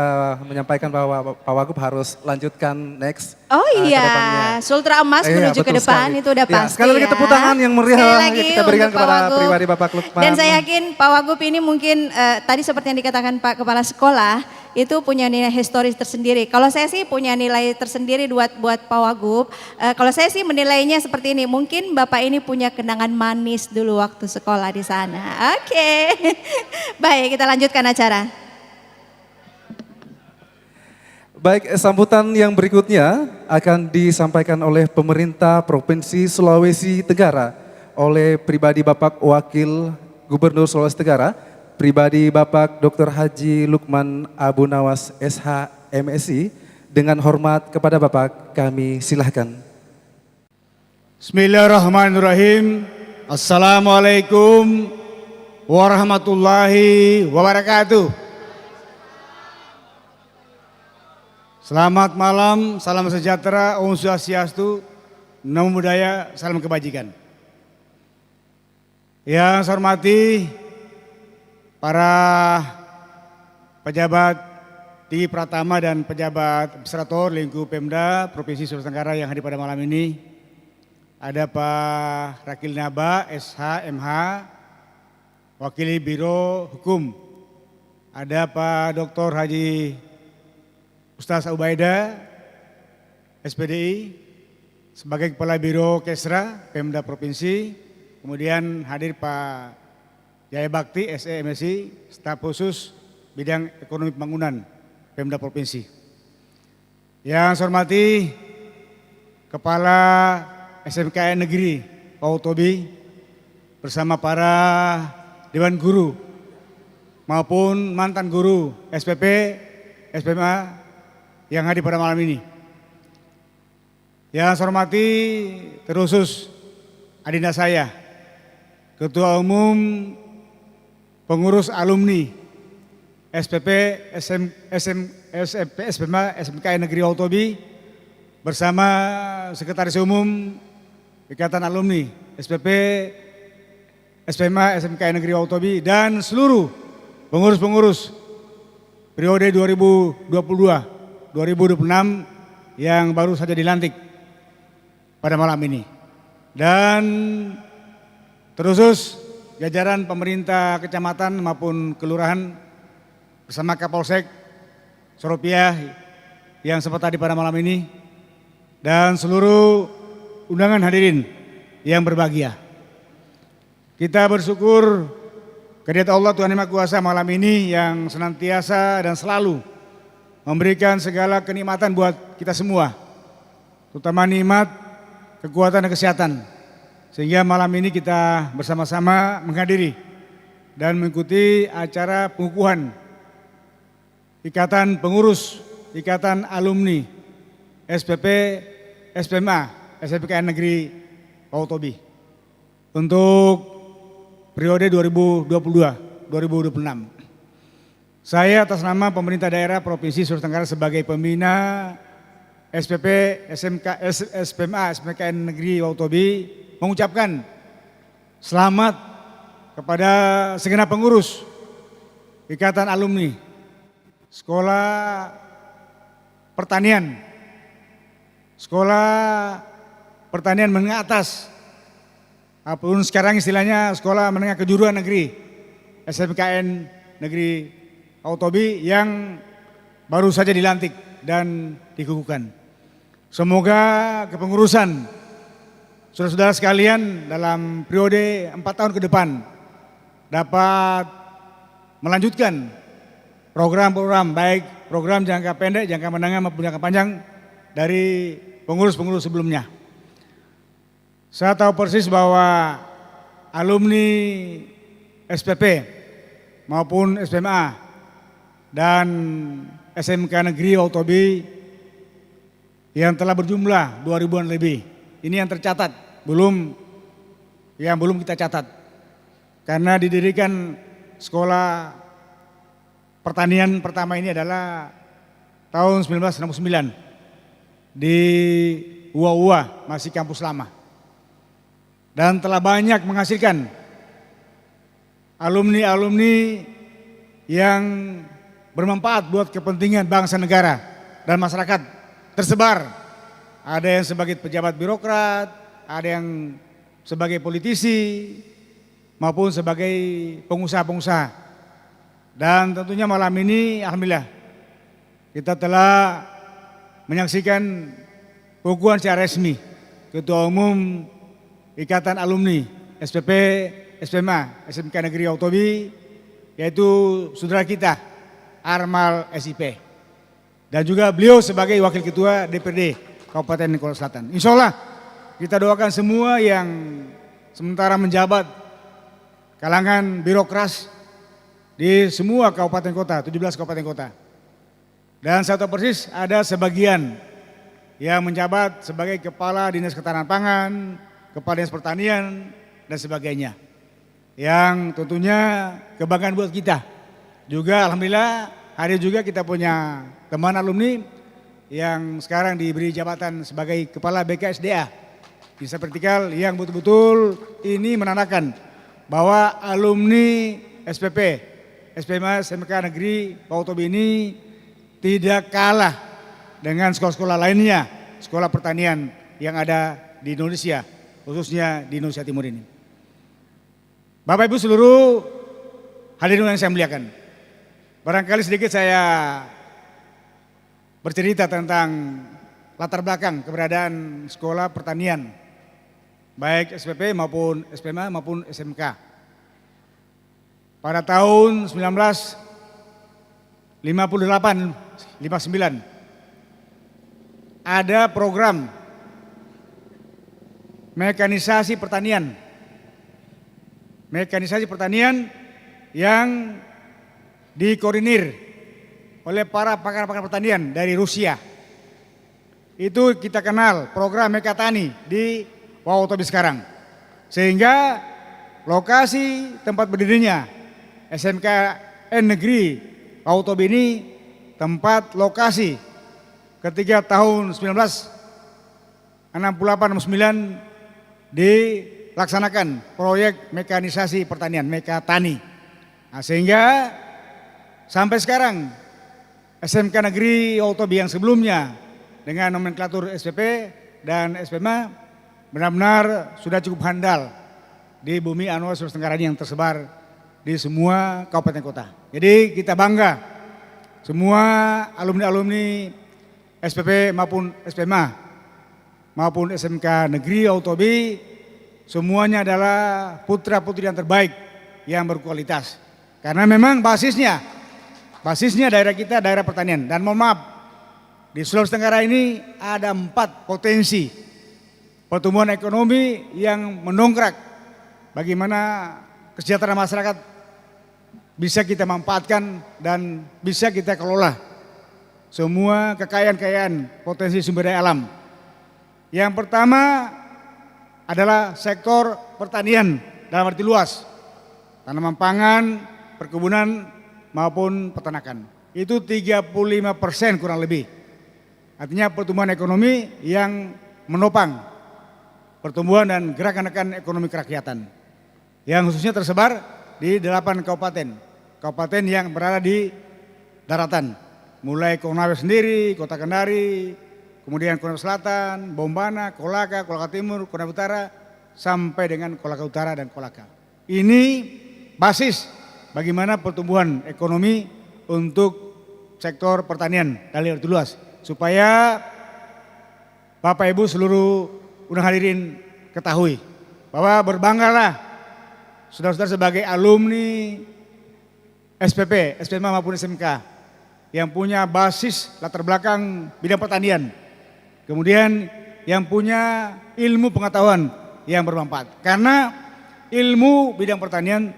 menyampaikan bahwa Pak Wagub harus lanjutkan next. Oh iya, kedepannya. Sultra Emas menuju ke depan sekali. itu udah pasti sekali lagi tepuk tangan yang meriah Sekali lagi kita berikan untuk Pak kepada Wagub. pribadi Bapak Lukman. Dan saya yakin Pak Wagub ini mungkin tadi seperti yang dikatakan Pak Kepala Sekolah itu punya nilai historis tersendiri. Kalau saya sih punya nilai tersendiri buat Pak Wagub. Kalau saya sih menilainya seperti ini, mungkin Bapak ini punya kenangan manis dulu waktu sekolah di sana. Oke. Baik, kita lanjutkan acara. Baik, sambutan yang berikutnya akan disampaikan oleh pemerintah Provinsi Sulawesi Tenggara oleh pribadi Bapak Wakil Gubernur Sulawesi Tenggara, pribadi Bapak Dr. Haji Lukman Abunawas SH MSI. Dengan hormat kepada Bapak kami silahkan. Bismillahirrahmanirrahim. Assalamualaikum warahmatullahi wabarakatuh. Selamat malam, salam sejahtera, Om Swastiastu, Namo Buddhaya, salam kebajikan. Yang saya hormati para pejabat tinggi Pratama dan pejabat administrator lingkup Pemda Provinsi Sulawesi Tenggara yang hadir pada malam ini. Ada Pak Rakil Naba, SH, MH, Wakil Biro Hukum. Ada Pak Dr. Haji Ustaz Ubaida, SPDI, sebagai Kepala Biro Kesra Pemda Provinsi, kemudian hadir Pak Jaya Bakti, SE MSI, staf khusus bidang ekonomi pembangunan Pemda Provinsi. Yang saya hormati Kepala SMKN Negeri Pak Utobi bersama para Dewan Guru maupun mantan guru SPP, SPMA yang hadir pada malam ini. Yang saya hormati terusus adinda saya, Ketua Umum Pengurus Alumni SPP, SMP, SPMA, SMKN Negeri Utobi bersama Sekretaris Umum Ikatan Alumni SPP, SPMA, SMKN Negeri Utobi dan seluruh pengurus-pengurus periode 2022-2026 yang baru saja dilantik pada malam ini. Dan terusus jajaran pemerintah kecamatan maupun kelurahan bersama Kapolsek Soropiah yang sempat hadir pada malam ini dan seluruh undangan hadirin yang berbahagia. Kita bersyukur kehadirat Allah Tuhan Yang Maha Kuasa malam ini yang senantiasa dan selalu memberikan segala kenikmatan buat kita semua, terutama nikmat kekuatan dan kesehatan. Sehingga malam ini kita bersama-sama menghadiri dan mengikuti acara pengukuhan Ikatan Pengurus, Ikatan Alumni SPP, SPMA, SMKN Negeri Pak Utobi untuk periode 2022-2026. Saya atas nama pemerintah daerah Provinsi Sulawesi Tenggara sebagai pembina SPP, SPMA, SMKN Negeri Pak Utobi mengucapkan selamat kepada segenap pengurus Ikatan Alumni Sekolah Pertanian Menengah Atas, apapun sekarang istilahnya Sekolah Menengah Kejuruan Negeri SMKN Negeri Pak Utobi yang baru saja dilantik dan dikukuhkan. Semoga kepengurusan saudara-saudara sekalian dalam periode 4 tahun ke depan dapat melanjutkan program-program baik program jangka pendek, jangka menengah maupun jangka panjang dari pengurus-pengurus sebelumnya. Saya tahu persis bahwa alumni SPP maupun SPMA dan SMK Negeri Pak Utobi yang telah berjumlah 2000-an lebih. Ini yang tercatat, belum kita catat. Karena didirikan sekolah pertanian pertama ini adalah tahun 1969 di Uwa-Uwa, masih kampus lama. Dan telah banyak menghasilkan alumni-alumni yang bermanfaat buat kepentingan bangsa negara dan masyarakat tersebar. Ada yang sebagai pejabat birokrat, ada yang sebagai politisi, maupun sebagai pengusaha-pengusaha. Dan tentunya malam ini alhamdulillah kita telah menyaksikan pengukuhan secara resmi Ketua Umum Ikatan Alumni SPP, SPMA, SMK Negeri Pak Utobi, yaitu saudara kita Armal SIP. Dan juga beliau sebagai Wakil Ketua DPRD Kabupaten Nikolo Selatan. Insya Allah kita doakan semua yang sementara menjabat kalangan birokras di semua kabupaten kota, 17 kabupaten kota. Dan saya tahu persis ada sebagian yang menjabat sebagai Kepala Dinas Ketahanan Pangan, Kepala Dinas Pertanian, dan sebagainya. Yang tentunya kebanggaan buat kita. Juga alhamdulillah hari juga kita punya teman alumni yang sekarang diberi jabatan sebagai Kepala BKSDA Desa Vertikal yang betul-betul ini menandakan bahwa alumni SPP, SPMA, SMK Negeri Pak Utobi ini tidak kalah dengan sekolah-sekolah lainnya, sekolah pertanian yang ada di Indonesia, khususnya di Indonesia Timur ini. Bapak Ibu seluruh hadirin yang saya muliakan, barangkali sedikit saya bercerita tentang latar belakang keberadaan sekolah pertanian baik SPP maupun SPMA maupun SMK. Pada tahun 1958, 59 ada program mekanisasi pertanian. Mekanisasi pertanian yang dikoordinir oleh para pakar-pakar pertanian dari Rusia. Itu kita kenal program Mekatani di Wakatobi sekarang. Sehingga lokasi tempat berdirinya SMKN Negeri Wakatobi ini tempat lokasi ketika tahun 1968-69 dilaksanakan proyek mekanisasi pertanian Mekatani. Nah, sehingga sampai sekarang SMK Negeri Wakatobi yang sebelumnya dengan nomenklatur SPP dan SPMA benar-benar sudah cukup handal di bumi Anual Sulawesi Tenggara ini yang tersebar di semua kabupaten kota. Jadi kita bangga semua alumni-alumni SPP maupun SPMA maupun SMK Negeri Wakatobi semuanya adalah putra-putri yang terbaik yang berkualitas. Karena memang basisnya daerah kita daerah pertanian. Dan mohon maaf, di Sulawesi Tenggara ini ada 4 potensi pertumbuhan ekonomi yang mendongkrak. Bagaimana kesejahteraan masyarakat bisa kita manfaatkan dan bisa kita kelola semua kekayaan-kekayaan potensi sumber daya alam. Yang pertama adalah sektor pertanian dalam arti luas, tanaman pangan, perkebunan maupun peternakan. Itu 35% kurang lebih. Artinya pertumbuhan ekonomi yang menopang pertumbuhan dan gerakan-gerakan ekonomi kerakyatan. Yang khususnya tersebar di 8 kabupaten yang berada di daratan. Mulai Konawe sendiri, Kota Kendari, kemudian Konawe Selatan, Bombana, Kolaka, Kolaka Timur, Konawe Utara, sampai dengan Kolaka Utara dan Kolaka. Ini basis bagaimana pertumbuhan ekonomi untuk sektor pertanian dari arti luas. Supaya Bapak Ibu seluruh undangan hadirin ketahui bahwa berbanggalah saudara-saudara sebagai alumni SPP, SPMA maupun SMK yang punya basis latar belakang bidang pertanian. Kemudian yang punya ilmu pengetahuan yang bermanfaat. Karena ilmu bidang pertanian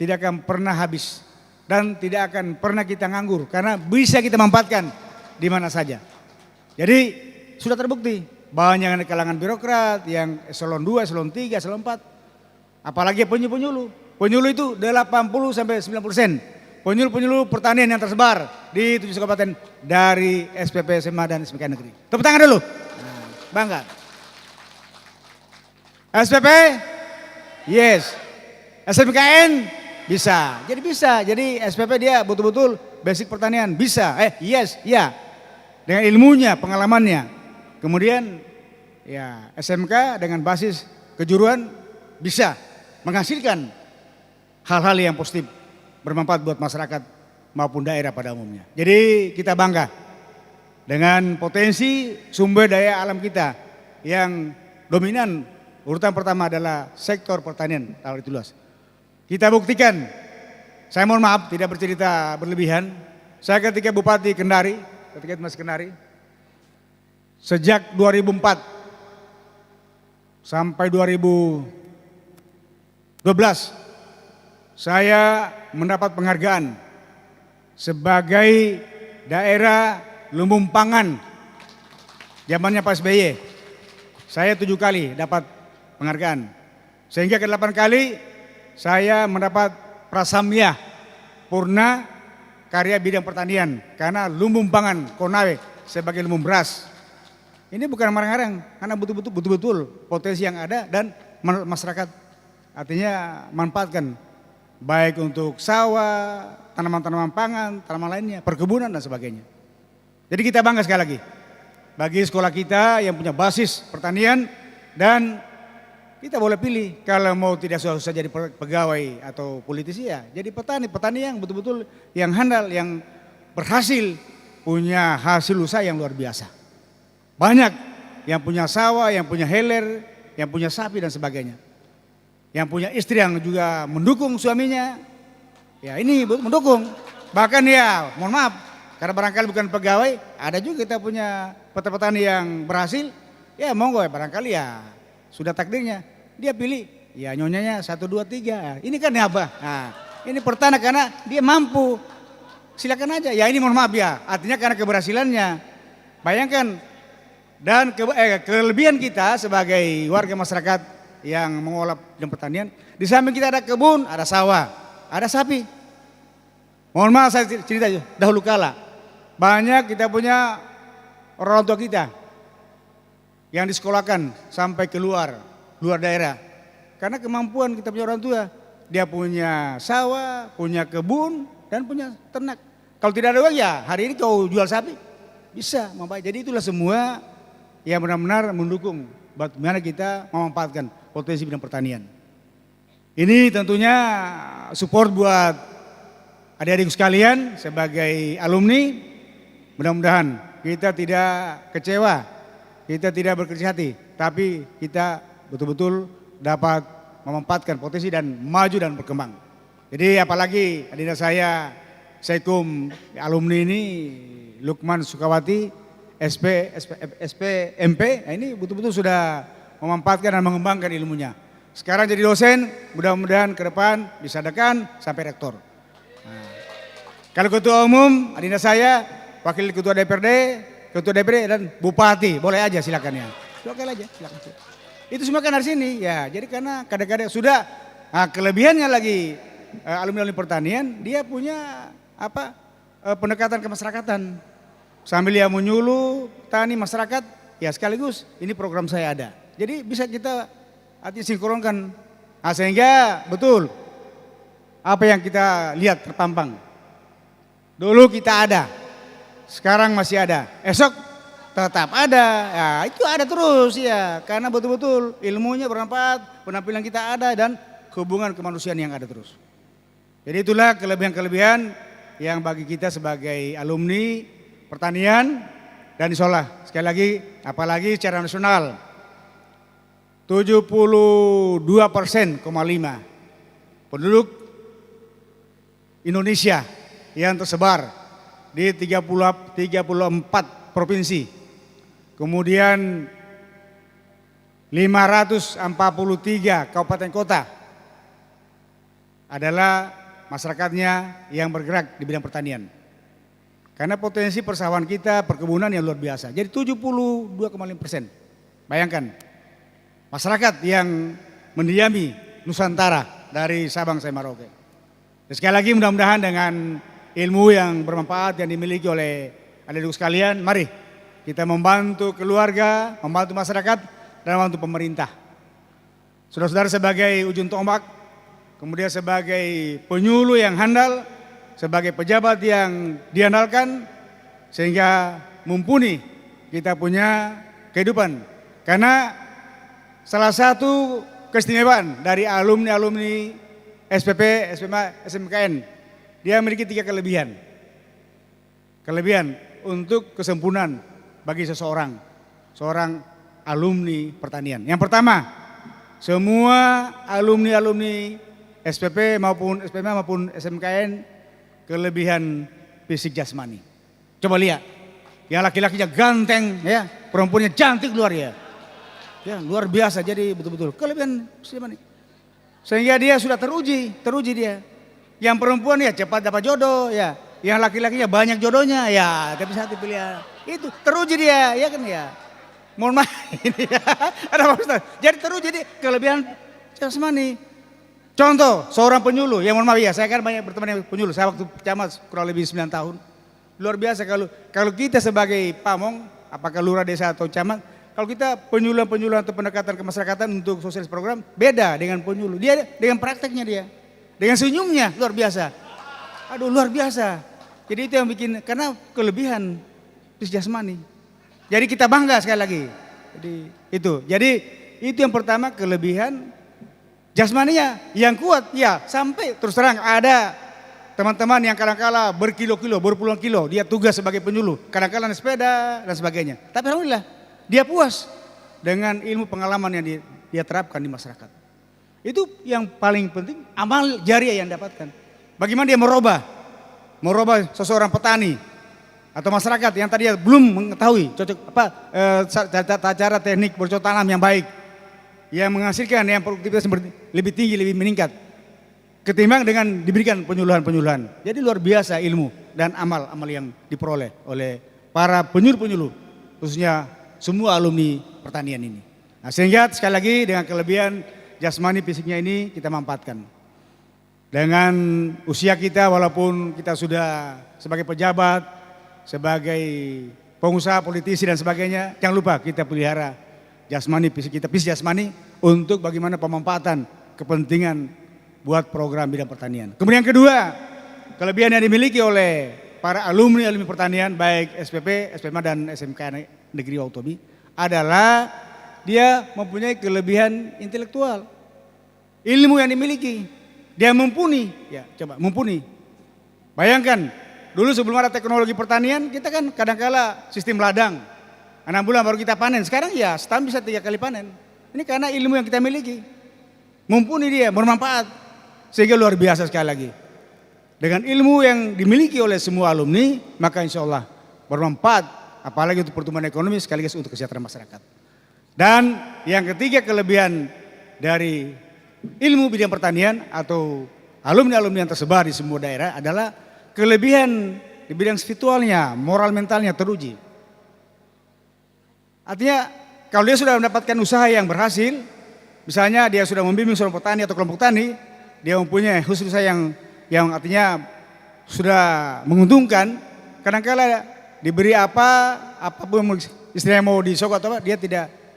tidak akan pernah habis dan tidak akan pernah kita nganggur karena bisa kita manfaatkan di mana saja. Jadi sudah terbukti banyak di kalangan birokrat yang eselon 2, eselon 3, eselon 4. Apalagi penyuluh. Penyuluh itu 80-90%. Penyuluh pertanian yang tersebar di 7 kabupaten dari SPP, SMA dan SMK Negeri. Tepuk tangan dulu. Nah, bangga. SPP? Yes. SMKN? Bisa. Jadi bisa. Jadi SPP dia betul-betul basic pertanian. Bisa. Yes. Ya. Dengan ilmunya, pengalamannya. Kemudian ya SMK dengan basis kejuruan bisa menghasilkan hal-hal yang positif, bermanfaat buat masyarakat maupun daerah pada umumnya. Jadi kita bangga dengan potensi sumber daya alam kita yang dominan. Urutan pertama adalah sektor pertanian kalau itu luas. Kita buktikan, saya mohon maaf tidak bercerita berlebihan. Saya ketika Bupati Kendari, ketika itu masih Kendari, sejak 2004 sampai 2012 saya mendapat penghargaan sebagai daerah lumbung pangan zamannya Pak SBY. Saya 7 kali dapat penghargaan. Sehingga ke-8 kali saya mendapat prasamya purna karya bidang pertanian karena lumbung pangan Konawe sebagai lumbung beras. Ini bukan marang-marang karena betul-betul potensi yang ada dan masyarakat artinya manfaatkan baik untuk sawah, tanaman-tanaman pangan, tanaman lainnya, perkebunan dan sebagainya. Jadi kita bangga sekali lagi bagi sekolah kita yang punya basis pertanian dan kita boleh pilih kalau mau tidak susah jadi pegawai atau politisi ya jadi petani yang betul-betul yang handal, yang berhasil punya hasil usaha yang luar biasa. Banyak yang punya sawah, yang punya heler, yang punya sapi dan sebagainya. Yang punya istri yang juga mendukung suaminya, ya ini mendukung. Bahkan ya, mohon maaf, karena barangkali bukan pegawai, ada juga kita punya petani yang berhasil, ya monggo ya barangkali ya sudah takdirnya. Dia pilih, ya nyonyanya 1, 2, 3. Ini kan ya apa? Nah, ini pertanda karena dia mampu. Silakan aja, ya ini mohon maaf ya, artinya karena keberhasilannya. Bayangkan, dan kelebihan kita sebagai warga masyarakat yang mengolah bidang pertanian, di samping kita ada kebun, ada sawah, ada sapi. Mohon maaf saya cerita dahulu kala, banyak kita punya orang tua kita yang disekolahkan sampai keluar daerah. Karena kemampuan kita punya orang tua, dia punya sawah, punya kebun, dan punya ternak. Kalau tidak ada uang ya hari ini kau jual sapi, bisa. Jadi itulah semua yang benar-benar mendukung bagaimana kita memanfaatkan potensi bidang pertanian. Ini tentunya support buat adik-adik sekalian sebagai alumni. Mudah-mudahan kita tidak kecewa, kita tidak berkecil hati, tapi kita betul-betul dapat memanfaatkan potensi dan maju dan berkembang. Jadi apalagi adik saya Sekum alumni ini Lukman Sukawati SMP, nah ini betul-betul sudah memanfaatkan dan mengembangkan ilmunya. Sekarang jadi dosen, mudah-mudahan ke depan bisa dekan sampai rektor. Nah, kalau ketua umum, adinda saya, wakil ketua DPRD dan bupati, boleh aja silakan ya. Silakan aja, silakan. Itu semua kan dari sini ya. Jadi karena kadang-kadang sudah kelebihannya lagi alumni pertanian, dia punya pendekatan kemasyarakatan. Sambil dia menyuluh tani masyarakat, ya sekaligus ini program saya ada. Jadi bisa kita sinkronkan, sehingga betul apa yang kita lihat terpampang. Dulu kita ada, sekarang masih ada, esok tetap ada. Ya, itu ada terus ya, karena betul-betul ilmunya bermanfaat, penampilan kita ada dan hubungan kemanusiaan yang ada terus. Jadi itulah kelebihan-kelebihan yang bagi kita sebagai alumni pertanian dan insyaallah sekali lagi apalagi secara nasional 72,5% penduduk Indonesia yang tersebar di 34 provinsi, kemudian 543 kabupaten kota adalah masyarakatnya yang bergerak di bidang pertanian. Karena potensi persawahan kita, perkebunan yang luar biasa. Jadi 72,5%. Bayangkan, masyarakat yang mendiami Nusantara dari Sabang sampai Merauke. Sekali lagi mudah-mudahan dengan ilmu yang bermanfaat yang dimiliki oleh adik-adik sekalian, mari kita membantu keluarga, membantu masyarakat, dan membantu pemerintah. Saudara-saudara sebagai ujung tombak, kemudian sebagai penyuluh yang handal, sebagai pejabat yang diandalkan, sehingga mumpuni kita punya kehidupan. Karena salah satu keistimewaan dari alumni SPP, SMA, SMKN, dia memiliki 3 kelebihan. Kelebihan untuk kesempurnaan bagi seorang alumni pertanian. Yang pertama, semua alumni SPP maupun SPMA maupun SMKN kelebihan fisik jasmani. Coba lihat, yang laki-lakinya ganteng, ya, perempuannya cantik luar ya. Ya, luar biasa. Jadi betul-betul kelebihan fisik jasmani. Sehingga dia sudah teruji dia. Yang perempuan ya cepat dapat jodoh, ya. Yang laki-lakinya banyak jodohnya, ya, tapi bisa dipilih. Itu teruji dia, ya kan ya. Mohon maaf ini ya. Ada Pak Ustaz. Jadi teruji dia kelebihan jasmani. Contoh, seorang penyuluh, yang mohon maaf ya, saya kan banyak berteman dengan penyuluh, saya waktu camat kurang lebih 9 tahun. Luar biasa kalau kita sebagai pamong, apakah lurah desa atau camat, kalau kita penyuluhan atau pendekatan kemasyarakatan untuk sosialis program, beda dengan penyuluh. Dia dengan prakteknya dia, dengan senyumnya, luar biasa. Aduh luar biasa. Jadi itu yang bikin, karena kelebihan fisik jasmani. Jadi kita bangga sekali lagi. Jadi itu yang pertama kelebihan jasmaninya yang kuat ya, sampai terus terang ada teman-teman yang kadang-kala berkilo-kilo, berpuluhan kilo dia tugas sebagai penyuluh, kadang-kala naik sepeda dan sebagainya. Tapi alhamdulillah dia puas dengan ilmu pengalaman yang dia terapkan di masyarakat. Itu yang paling penting, amal jariah yang dapatkan. Bagaimana dia merubah seseorang petani atau masyarakat yang tadi belum mengetahui cara teknik bercocok tanam yang baik, yang menghasilkan yang produktivitas lebih tinggi, lebih meningkat, ketimbang dengan diberikan penyuluhan-penyuluhan. Jadi luar biasa ilmu dan amal-amal yang diperoleh oleh para penyuluh-penyuluh, khususnya semua alumni pertanian ini. Nah, sehingga sekali lagi dengan kelebihan jasmani fisiknya ini kita manfaatkan. Dengan usia kita walaupun kita sudah sebagai pejabat, sebagai pengusaha, politisi dan sebagainya, jangan lupa kita pelihara jasmani fisik kita, fisik jasmani untuk bagaimana pemanfaatan kepentingan buat program bidang pertanian. Kemudian yang kedua, kelebihan yang dimiliki oleh para alumni pertanian baik SPP, SPMA dan SMK Negeri Wautobi adalah dia mempunyai kelebihan intelektual. Ilmu yang dimiliki, dia mumpuni, ya coba mumpuni. Bayangkan, dulu sebelum ada teknologi pertanian, kita kan kadangkala sistem ladang. 6 bulan baru kita panen, sekarang ya setahun bisa 3 kali panen. Ini karena ilmu yang kita miliki. Mumpuni dia, bermanfaat. Sehingga luar biasa sekali lagi. Dengan ilmu yang dimiliki oleh semua alumni, maka insya Allah bermanfaat. Apalagi untuk pertumbuhan ekonomi sekaligus untuk kesejahteraan masyarakat. Dan yang ketiga kelebihan dari ilmu bidang pertanian atau alumni-alumni yang tersebar di semua daerah adalah kelebihan di bidang spiritualnya, moral mentalnya teruji. Artinya kalau dia sudah mendapatkan usaha yang berhasil, misalnya dia sudah membimbing seorang petani atau kelompok tani, dia mempunyai usaha yang artinya sudah menguntungkan, kadang-kala diberi apapun istilahnya mau disogok atau apa,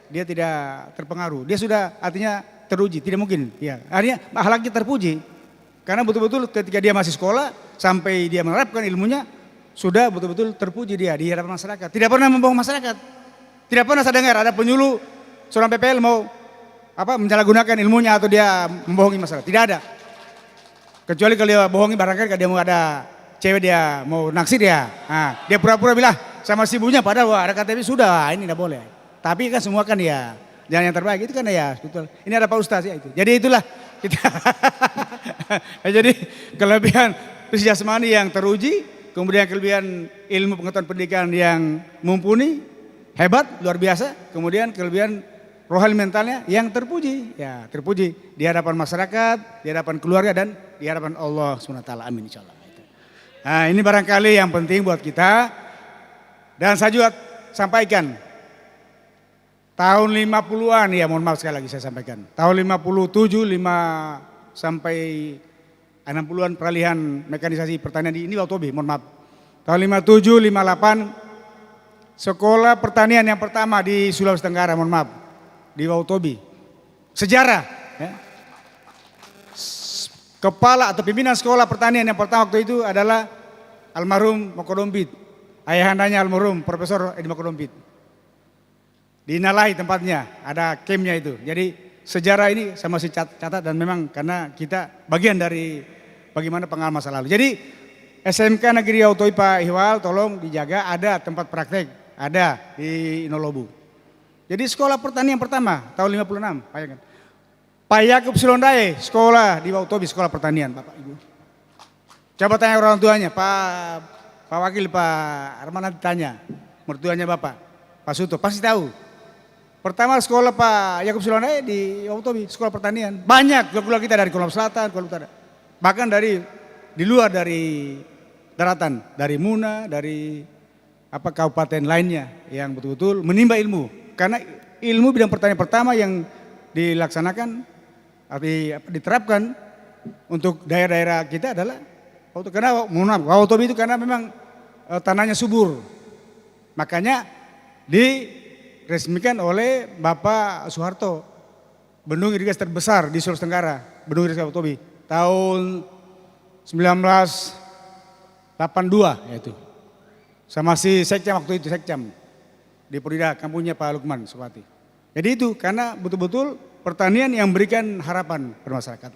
dia tidak terpengaruh. Dia sudah artinya teruji, tidak mungkin. Ya, artinya akhlaknya terpuji. Karena betul-betul ketika dia masih sekolah sampai dia menerapkan ilmunya sudah betul-betul terpuji dia di hadapan masyarakat. Tidak pernah membohong masyarakat. Tidak pernah saya dengar ada penyuluh seorang PPL mau menyalahgunakan ilmunya atau dia membohongi masyarakat. Tidak ada. Kecuali kalau dia bohongi barangkali kalau dia mau ada cewek dia mau naksir dia. Nah, dia pura-pura bilang sama si ibunya padahal ada KTP sudah, ini tidak boleh. Tapi kan semua kan ya jangan yang terbaik itu kan ya betul. Ini ada Pak Ustaz ya itu. Jadi itulah kita. Jadi kelebihan fisik jasmani yang teruji, kemudian kelebihan ilmu pengetahuan pendidikan yang mumpuni, hebat, luar biasa, kemudian kelebihan rohani mentalnya yang terpuji, ya terpuji di hadapan masyarakat, di hadapan keluarga dan di hadapan Allah SWT. Amin insyaallah. Nah, ini barangkali yang penting buat kita. Dan saya juga sampaikan tahun 50-an, ya mohon maaf sekali lagi saya sampaikan. Tahun 57, 5 sampai 60-an peralihan mekanisasi pertanian di ini Wautobi, mohon maaf. Tahun 57, 58 sekolah pertanian yang pertama di Sulawesi Tenggara, mohon maaf, di Wautobi. Sejarah. Ya. Kepala atau pimpinan sekolah pertanian yang pertama waktu itu adalah almarhum Mokodompit. Ayahandanya almarhum Profesor Edi Mokodompit. Di Nalai tempatnya, ada campnya itu. Jadi sejarah ini saya masih catat dan memang karena kita bagian dari bagaimana pengalaman masa lalu. Jadi SMK Negeri Wautobi Pak Ihwal tolong dijaga, ada tempat praktek, ada di Inolobu. Jadi sekolah pertanian pertama tahun 56, bayangkan. Pak Yakub Silondae sekolah di Wautobi, sekolah pertanian Bapak Ibu. Coba tanya orang tuanya, Pak Wakil, Pak Arman nanti tanya, mertuanya Bapak, Pak Suto, pasti tahu. Pertama sekolah Pak Yakub Silondae di Wautobi, sekolah pertanian. Banyak keluarga kita dari Kolom Selatan, Kolom Utara. Bahkan di luar dari daratan, dari Muna, dari kabupaten lainnya yang betul-betul menimba ilmu. Karena ilmu bidang pertanian pertama yang dilaksanakan, diterapkan untuk daerah-daerah kita adalah karena Wautobi itu karena memang tanahnya subur. Makanya diresmikan oleh Bapak Soeharto, bendung irigasi terbesar di Sulawesi Tenggara, bendung irigasi Wautobi tahun 1982 yaitu. Sama si Sekcam waktu itu, Sekcam di Purida, kampungnya Pak Lukman Sukmawati. Jadi itu karena betul-betul pertanian yang memberikan harapan pada masyarakat.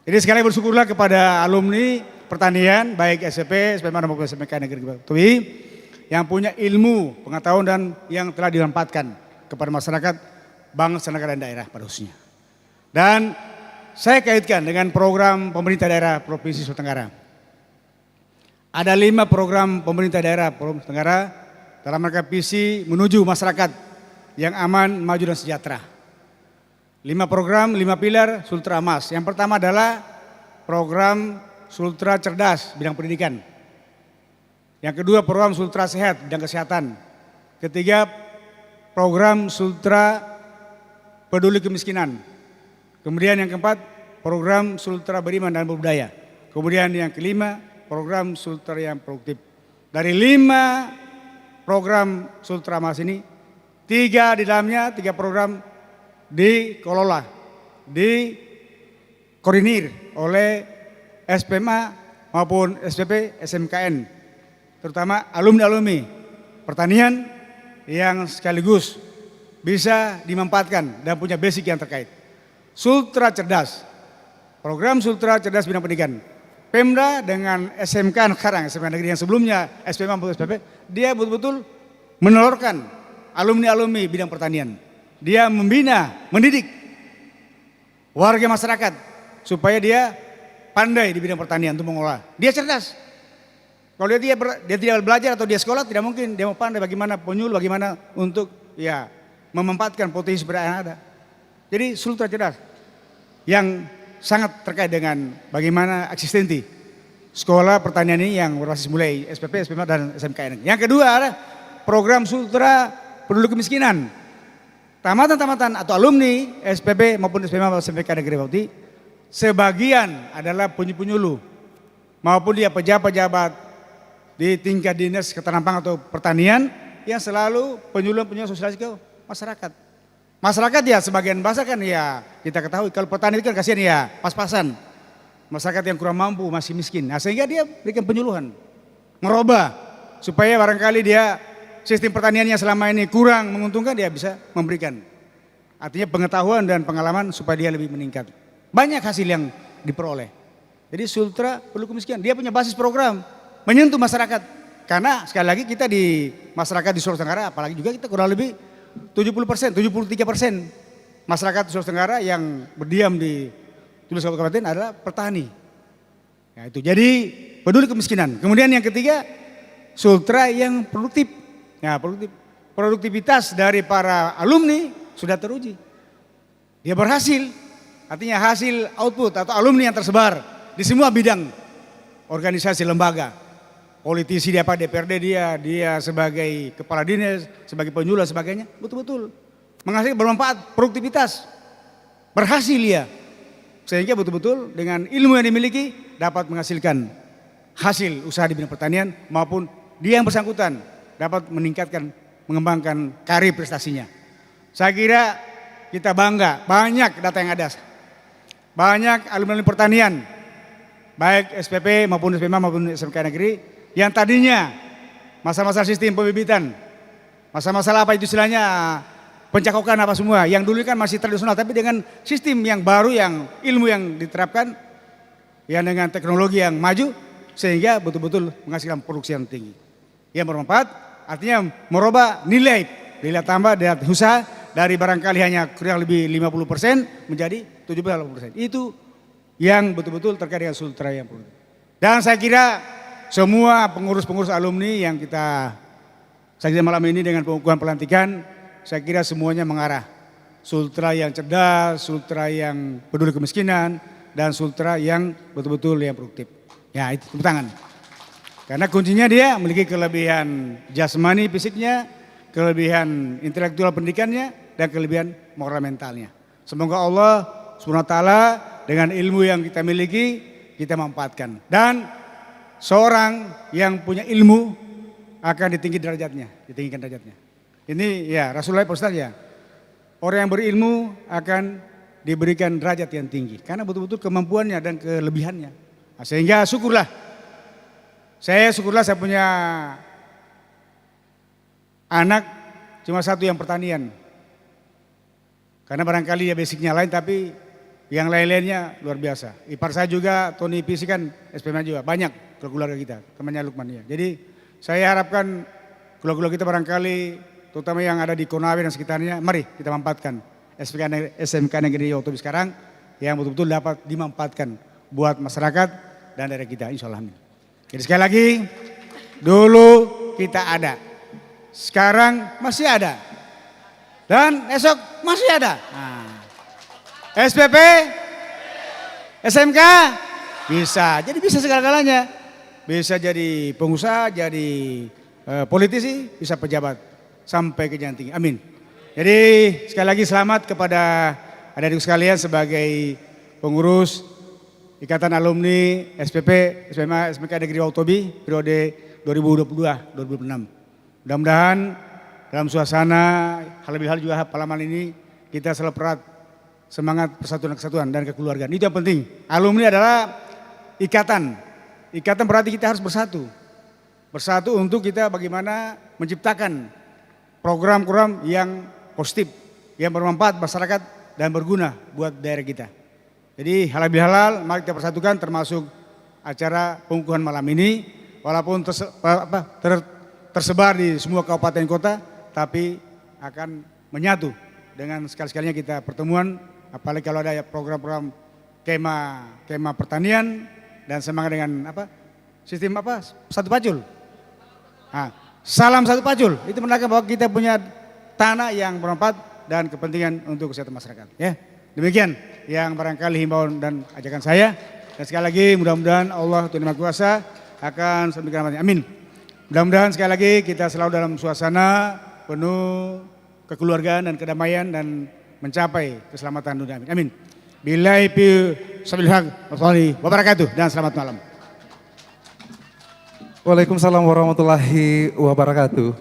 Jadi sekali bersyukurlah kepada alumni pertanian baik SMP, SPMA maupun SMK Negeri Wautobi yang punya ilmu, pengetahuan dan yang telah dimanfaatkan kepada masyarakat bangsa, negara, dan daerah pada khususnya. Dan saya kaitkan dengan program pemerintah daerah Provinsi Sulawesi Tenggara. Ada 5 program pemerintah daerah Provinsi Tenggara dalam rangka visi menuju masyarakat yang aman, maju, dan sejahtera. 5 program, 5 pilar Sultra Emas. Yang pertama adalah program Sultra Cerdas bidang pendidikan. Yang kedua program Sultra Sehat bidang kesehatan. Ketiga program Sultra Peduli Kemiskinan. Kemudian yang keempat program Sultra Beriman dan Berbudaya. Kemudian yang kelima program Sultra yang produktif. Dari 5 program Sultra Emas ini, 3 di dalamnya, 3 program dikelola, dikoordinir oleh SPMA maupun SPP SMKN, terutama alumni-alumni pertanian yang sekaligus bisa dimanfaatkan dan punya basic yang terkait. Sultra Cerdas, program Sultra Cerdas bidang pendidikan. Pemda dengan SMK sekarang, SMK negeri yang sebelumnya SPMA maupun SPP, dia betul-betul menelurkan alumni-alumni bidang pertanian. Dia membina, mendidik warga masyarakat supaya dia pandai di bidang pertanian untuk mengolah. Dia cerdas. Kalau dia tidak belajar atau dia sekolah, tidak mungkin dia mau pandai bagaimana penyuluh, bagaimana untuk ya memanfaatkan potensi sumber yang ada. Jadi Sultra Cerdas yang sangat terkait dengan bagaimana eksistensi sekolah pertanian ini yang berbasis mulai SPP, SPMA, dan SMKN. Yang kedua adalah program Sultra Peduli Kemiskinan. Tamatan-tamatan atau alumni SPP maupun SPMA maupun SMK negeri Bauti, sebagian adalah penyuluh maupun dia pejabat-pejabat di tingkat dinas ketenampangan atau pertanian yang selalu penyuluh sosialisasi ke masyarakat. Masyarakat ya sebagian bahasa kan ya kita ketahui kalau petani itu kan kasihan ya pas-pasan. Masyarakat yang kurang mampu masih miskin. Nah, sehingga dia berikan penyuluhan, merubah supaya barangkali dia sistem pertaniannya selama ini kurang menguntungkan, dia bisa memberikan. Artinya pengetahuan dan pengalaman supaya dia lebih meningkat. Banyak hasil yang diperoleh. Jadi Sultra Peduli Kemiskinan dia punya basis program menyentuh masyarakat. Karena sekali lagi kita di masyarakat di Sulawesi Tenggara, apalagi juga kita kurang lebih 70%, 73% masyarakat di Sulawesi Tenggara yang berdiam di Tulus Kabupaten adalah petani. Ya, itu. Jadi peduli kemiskinan. Kemudian yang ketiga, Sultra yang produktif. Ya, produktivitas dari para alumni sudah teruji. Dia berhasil. Artinya hasil output atau alumni yang tersebar di semua bidang organisasi lembaga. Politisi dia apa, DPRD dia sebagai kepala dinas, sebagai penyuluh sebagainya, betul-betul menghasilkan bermanfaat, produktivitas, berhasil ya. Sehingga betul-betul dengan ilmu yang dimiliki dapat menghasilkan hasil usaha di bidang pertanian maupun dia yang bersangkutan dapat meningkatkan, mengembangkan karir prestasinya. Saya kira kita bangga, banyak data yang ada. Banyak alumni pertanian, baik SPP maupun SPMA maupun SMK negeri, yang tadinya masa-masa sistem pembibitan, masa-masalah apa itu istilahnya pencakokan apa semua, yang dulu kan masih tradisional, tapi dengan sistem yang baru, yang ilmu yang diterapkan, yang dengan teknologi yang maju, sehingga betul-betul menghasilkan produksi yang tinggi, yang bermanfaat, artinya merubah nilai tambah dan usaha dari barangkali hanya kurang lebih 50% menjadi 70-80%. Itu yang betul-betul terkait dengan Sultra yang produktif. Dan saya kira semua pengurus-pengurus alumni yang kita saksikan malam ini dengan pengukuhan pelantikan, saya kira semuanya mengarah Sultra yang cerdas, Sultra yang peduli kemiskinan, dan Sultra yang betul-betul yang produktif. Ya, itu tepuk tangan. Karena kuncinya dia memiliki kelebihan jasmani fisiknya, kelebihan intelektual pendidikannya, dan kelebihan moral mentalnya. Semoga Allah SWT dengan ilmu yang kita miliki, kita manfaatkan. Dan seorang yang punya ilmu akan ditinggikan derajatnya. Ini ya Rasulullah Pak Ustaz ya. Orang yang berilmu akan diberikan derajat yang tinggi. Karena betul-betul kemampuannya dan kelebihannya. Nah, sehingga syukurlah saya punya anak cuma satu yang pertanian. Karena barangkali ya basicnya lain, tapi yang lain-lainnya luar biasa. Ipar saya juga, Tony Pisi kan SPMA juga, banyak keluarga kita, temannya Lukman ya. Jadi saya harapkan keluarga kita barangkali, terutama yang ada di Konawe dan sekitarnya, mari kita manfaatkan SMK Negeri Otobi sekarang yang betul-betul dapat dimanfaatkan buat masyarakat dan daerah kita, insya Allah. Amin. Jadi sekali lagi, dulu kita ada, sekarang masih ada, dan esok masih ada. Nah, SPP, SMK bisa, jadi bisa segala-galanya. Bisa jadi pengusaha, jadi politisi, bisa pejabat sampai ke jenjang tinggi. Amin. Jadi sekali lagi selamat kepada adik-adik sekalian sebagai pengurus Ikatan Alumni SPP SMA SMK Negeri Otobi periode 2022-2026. Mudah-mudahan dalam suasana hal-hal juga pengalaman ini kita selalu erat semangat persatuan kesatuan dan kekeluargaan. Itu yang penting. Alumni adalah ikatan. Ikatan berarti kita harus bersatu. Bersatu untuk kita bagaimana menciptakan program-program yang positif, yang bermanfaat masyarakat dan berguna buat daerah kita. Jadi halal mari kita persatukan termasuk acara pengukuhan malam ini. Walaupun tersebar di semua kabupaten kota, tapi akan menyatu dengan sekali-sekalinya kita pertemuan. Apalagi kalau ada program-program kema pertanian, dan semangat dengan sistem satu pacul. Nah, salam satu pacul itu menandakan bahwa kita punya tanah yang bermanfaat dan kepentingan untuk kesehatan masyarakat. Ya, demikian yang barangkali himbauan dan ajakan saya. Dan sekali lagi mudah-mudahan Allah Tuhan Yang Maha Kuasa akan sembahkan. Amin. Mudah-mudahan sekali lagi kita selalu dalam suasana penuh kekeluargaan dan kedamaian dan mencapai keselamatan dunia. Amin. Billahi fi sabilil haq wabarakatuh dan selamat malam. Waalaikumsalam warahmatullahi wabarakatuh.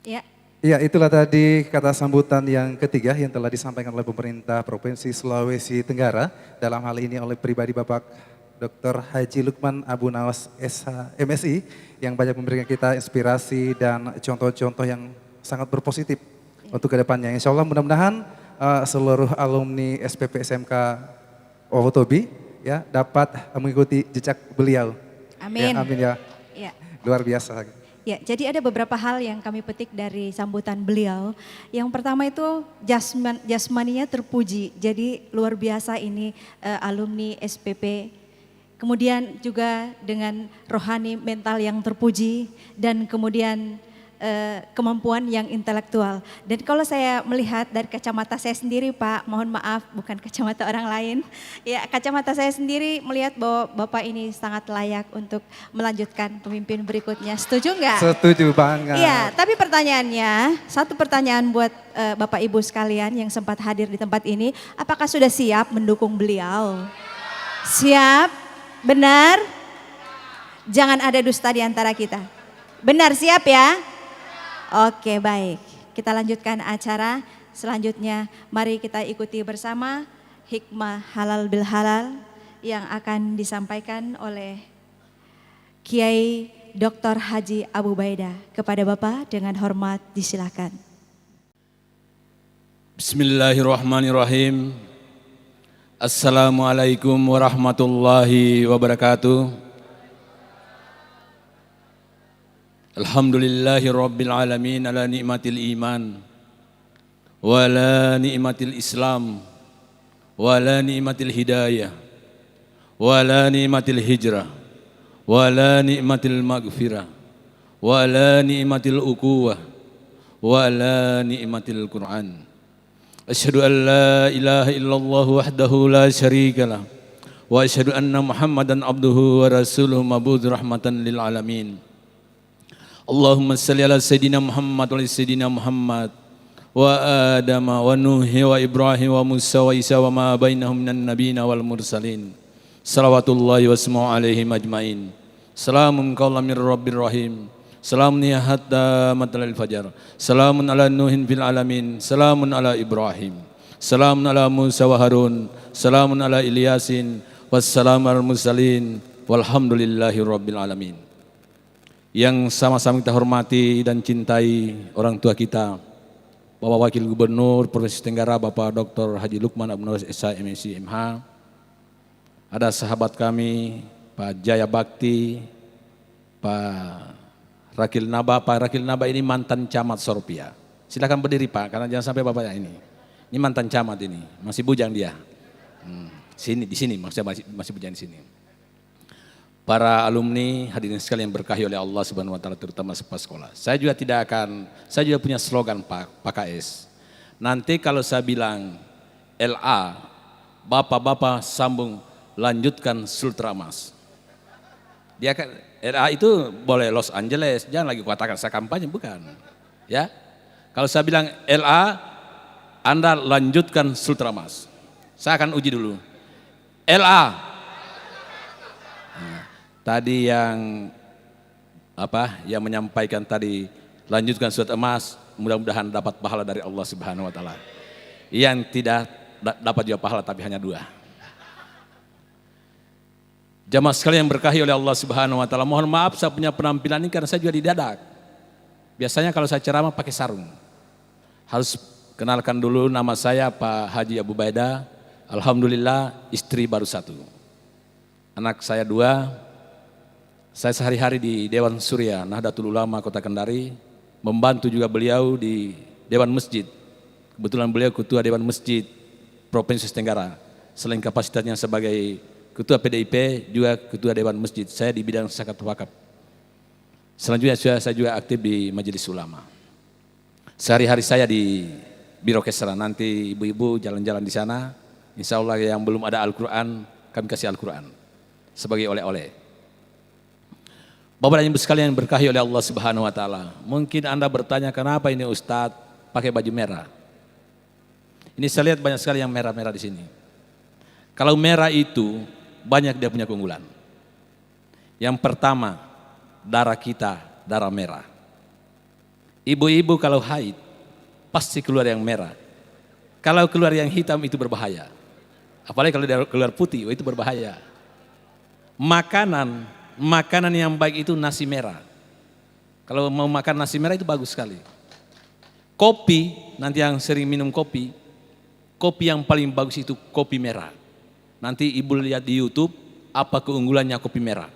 Ya. Ya, itulah tadi kata sambutan yang ketiga yang telah disampaikan oleh pemerintah Provinsi Sulawesi Tenggara. Dalam hal ini oleh pribadi Bapak Dr. Haji Lukman Abunawas SH MSI yang banyak memberikan kita inspirasi dan contoh-contoh yang sangat berpositif untuk kedepannya. Insya Allah mudah-mudahan seluruh alumni SPP SMK Otobi ya dapat mengikuti jejak beliau. Amin. Ya, amin ya. Ya. Luar biasa. Ya, jadi ada beberapa hal yang kami petik dari sambutan beliau. Yang pertama itu jasmaninya terpuji. Jadi luar biasa ini alumni SPP. Kemudian juga dengan rohani mental yang terpuji dan kemudian kemampuan yang intelektual. Dan kalau saya melihat dari kacamata saya sendiri Pak, mohon maaf bukan kacamata orang lain. Ya, kacamata saya sendiri melihat bahwa Bapak ini sangat layak untuk melanjutkan pemimpin berikutnya. Setuju nggak? Setuju banget. Iya, tapi pertanyaannya, satu pertanyaan buat Bapak Ibu sekalian yang sempat hadir di tempat ini, apakah sudah siap mendukung beliau? Siap? Benar? Jangan ada dusta di antara kita. Benar, siap ya? Oke, baik. Kita lanjutkan acara. Selanjutnya mari kita ikuti bersama hikmah halal bil halal yang akan disampaikan oleh Kiai Dr. Haji Abu Baida. Kepada Bapak dengan hormat disilakan. Bismillahirrahmanirrahim. Assalamualaikum warahmatullahi wabarakatuh. Alhamdulillahi rabbil alamin ala ni'matil iman wa la ni'matil islam wa la ni'matil hidayah wa la ni'matil hijrah wa la ni'matil maghfirah wa la ni'matil ukuwah wa la ni'matil Qur'an. Asyhadu an la ilaha illallah wahdahu la syarika lah wa asyhadu anna Muhammadan abduhu wa rasuluhu mab'uts rahmatan lil alamin. Allahumma shalli ala sayyidina Muhammad wa ala sayyidina Muhammad wa Adam wa Nuh wa Ibrahim wa Musa wa Isa wa ma bainahum minan nabiyina wal mursalin. Salawatullahi wa salamu alaihim ajmain. Salamun qaulan mir rabbir rahim. Salamun ya hatta matla'il fajar. Salamun ala Nuhin fil alamin. Salamun ala Ibrahim. Salamun ala Musa wa Harun. Salamun ala Ilyasin. Wassalamu ala mursalin. Walhamdulillahi rabbil alamin. Yang sama-sama kita hormati dan cintai orang tua kita, Bapak Wakil Gubernur Provinsi Tenggara, Bapak Dr. Haji Lukman Abunawas SH MSI MH. Ada sahabat kami, Pak Jaya Bakti, Pak Rakil Naba. Pak Rakil Naba ini mantan camat Soropia. Silakan berdiri Pak, karena jangan sampai bapaknya ini. Ini mantan camat ini, masih bujang dia. Sini, di sini, maksudnya masih bujang di sini. Para alumni hadirin sekalian yang berkahi oleh Allah Subhanahu wa taala, terutama sekolah. Saya juga punya slogan Pak KS. Nanti kalau saya bilang LA, Bapak-bapak sambung lanjutkan Sultramas. Dia kan LA itu boleh Los Angeles, jangan lagi katakan saya kampanye, bukan. Ya. Kalau saya bilang LA, Anda lanjutkan Sultramas. Saya akan uji dulu. LA. Tadi yang menyampaikan tadi lanjutkan surat emas, mudah-mudahan dapat pahala dari Allah Subhanahu wa taala. Yang tidak dapat juga pahala tapi hanya 2. Jamaah sekalian yang berkahi oleh Allah Subhanahu wa taala, mohon maaf saya punya penampilan ini karena saya juga didadak. Biasanya kalau saya ceramah pakai sarung. Harus kenalkan dulu, nama saya Pak Haji Abu Baida. Alhamdulillah istri baru 1. Anak saya 2. Saya sehari-hari di Dewan Surya Nahdlatul Ulama Kota Kendari, membantu juga beliau di Dewan Masjid. Kebetulan beliau ketua Dewan Masjid Provinsi Tenggara. Selain kapasitasnya sebagai ketua PDIP, juga ketua Dewan Masjid. Saya di bidang zakat wakaf. Selanjutnya saya juga aktif di Majelis Ulama. Sehari-hari saya di Biro Kesra, nanti ibu-ibu jalan-jalan di sana. Insya Allah yang belum ada Al-Quran, kami kasih Al-Quran sebagai oleh-oleh. Bapak dan Ibu sekalian yang berkahi oleh Allah Subhanahu wa taala. Mungkin Anda bertanya, kenapa ini Ustadz pakai baju merah? Ini saya lihat banyak sekali yang merah-merah di sini. Kalau merah itu banyak dia punya keunggulan. Yang pertama, darah kita darah merah. Ibu-ibu kalau haid pasti keluar yang merah. Kalau keluar yang hitam itu berbahaya. Apalagi kalau keluar putih, itu berbahaya. Makanan yang baik itu nasi merah. Kalau mau makan nasi merah itu bagus sekali. Kopi, nanti yang sering minum kopi yang paling bagus itu kopi merah. Nanti ibu lihat di YouTube apa keunggulannya kopi merah.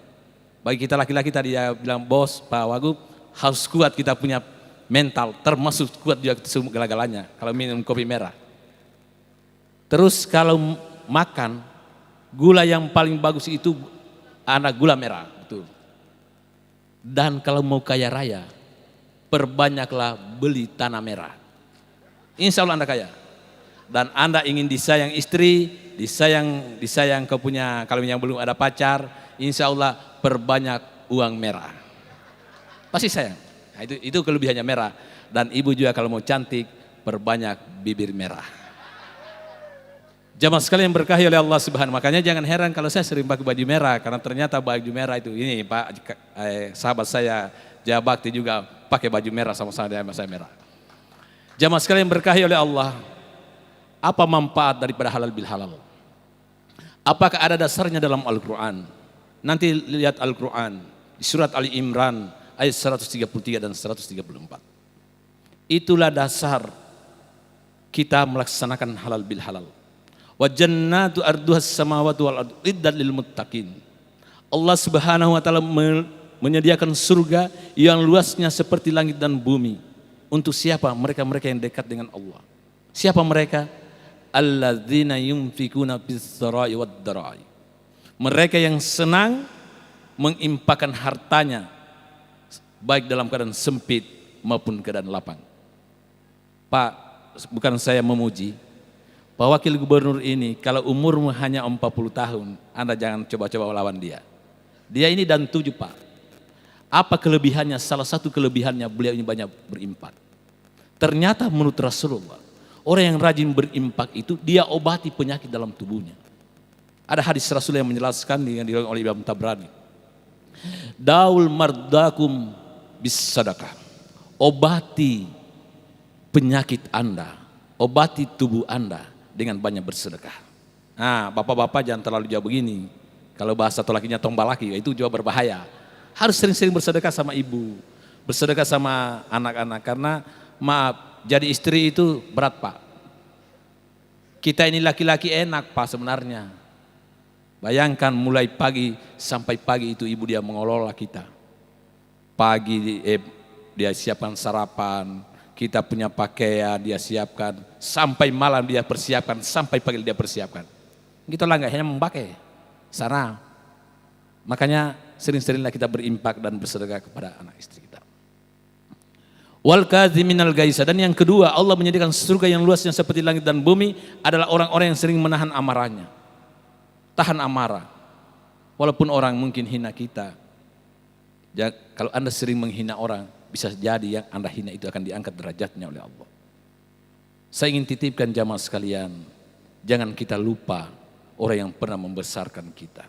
Bagi kita laki-laki tadi ya bilang, bos, Pak Wagub, harus kuat kita punya mental, termasuk kuat juga segala-galanya kalau minum kopi merah. Terus kalau makan, gula yang paling bagus itu anak gula merah, betul. Dan kalau mau kaya raya, perbanyaklah beli tanah merah. Insya Allah Anda kaya. Dan Anda ingin disayang istri, disayang kau punya, kalau yang belum ada pacar, insya Allah perbanyak uang merah. Pasti sayang. Nah, itu kelebihannya merah. Dan ibu juga kalau mau cantik, perbanyak bibir merah. Jamaah sekalian yang berkahi oleh Allah Subhanahu. Makanya jangan heran kalau saya sering pakai baju merah, karena ternyata baju merah itu, ini Pak sahabat saya Jaya Bakti juga pakai baju merah sama-sama dengan saya merah. Jamaah sekalian yang berkahi oleh Allah, apa manfaat daripada halal bil halal? Apakah ada dasarnya dalam Al-Quran? Nanti lihat Al-Quran di surat Ali Imran ayat 133 dan 134. Itulah dasar kita melaksanakan halal bil halal. Wa jannatu arduhas samawati wal ardu iddat lil muttaqin. Allah Subhanahu wa taala menyediakan surga yang luasnya seperti langit dan bumi. Untuk siapa? Mereka-mereka yang dekat dengan Allah. Siapa mereka? Alladzina yunfikuna bis-sarai wad-darai. Mereka yang senang mengimpakkan hartanya baik dalam keadaan sempit maupun keadaan lapang. Pak, bukan saya memuji, Pak Wakil Gubernur ini kalau umurmu hanya 40 tahun, Anda jangan coba-coba lawan dia. Dia ini dan 7 Pak. Apa kelebihannya? Salah satu kelebihannya beliau ini banyak berimpak. Ternyata menurut Rasulullah, orang yang rajin berimpak itu dia obati penyakit dalam tubuhnya. Ada hadis Rasul yang menjelaskan yang diriwayatkan oleh Imam Tabrani. Daul mardakum bis sadaqah. Obati penyakit Anda, obati tubuh Anda dengan banyak bersedekah. Nah, bapak-bapak jangan terlalu jauh begini. Kalau bahasa tolakinya tombalaki, itu juga berbahaya. Harus sering-sering bersedekah sama ibu, bersedekah sama anak-anak. Karena maaf, jadi istri itu berat Pak. Kita ini laki-laki enak Pak sebenarnya. Bayangkan mulai pagi sampai pagi itu ibu dia mengelola kita. Pagi dia siapkan sarapan, kita punya pakaian dia siapkan, sampai malam dia persiapkan, sampai pagi dia persiapkan. Kita lah nggak hanya memakai sana. Makanya sering-seringlah kita berimpak dan bersedekah kepada anak istri kita. Wal kadziminal gaisa, dan yang kedua Allah menyediakan surga yang luasnya seperti langit dan bumi adalah orang-orang yang sering menahan amarahnya. Tahan amarah. Walaupun orang mungkin hina kita. Ya, kalau Anda sering menghina orang, bisa jadi yang Anda hina itu akan diangkat derajatnya oleh Allah. Saya ingin titipkan jamaah sekalian, jangan kita lupa orang yang pernah membesarkan kita.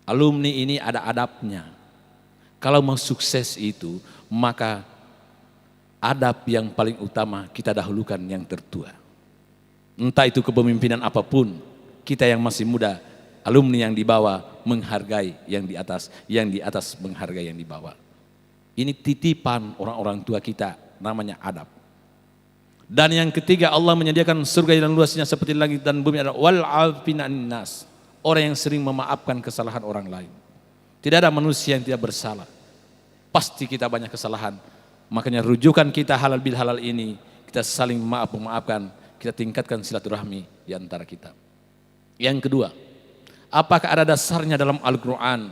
Alumni ini ada adabnya. Kalau mau sukses itu, maka adab yang paling utama kita dahulukan yang tertua. Entah itu kepemimpinan apapun, kita yang masih muda, alumni yang di bawah menghargai yang di atas menghargai yang di bawah. Ini titipan orang-orang tua kita, namanya adab. Dan yang ketiga, Allah menyediakan surga yang luasnya seperti langit dan bumi adalah wal afina nas, orang yang sering memaafkan kesalahan orang lain. Tidak ada manusia yang tidak bersalah. Pasti kita banyak kesalahan. Makanya rujukan kita halal bil halal ini, kita saling memaafkan, kita tingkatkan silaturahmi di antara kita. Yang kedua, apakah ada dasarnya dalam Al-Quran?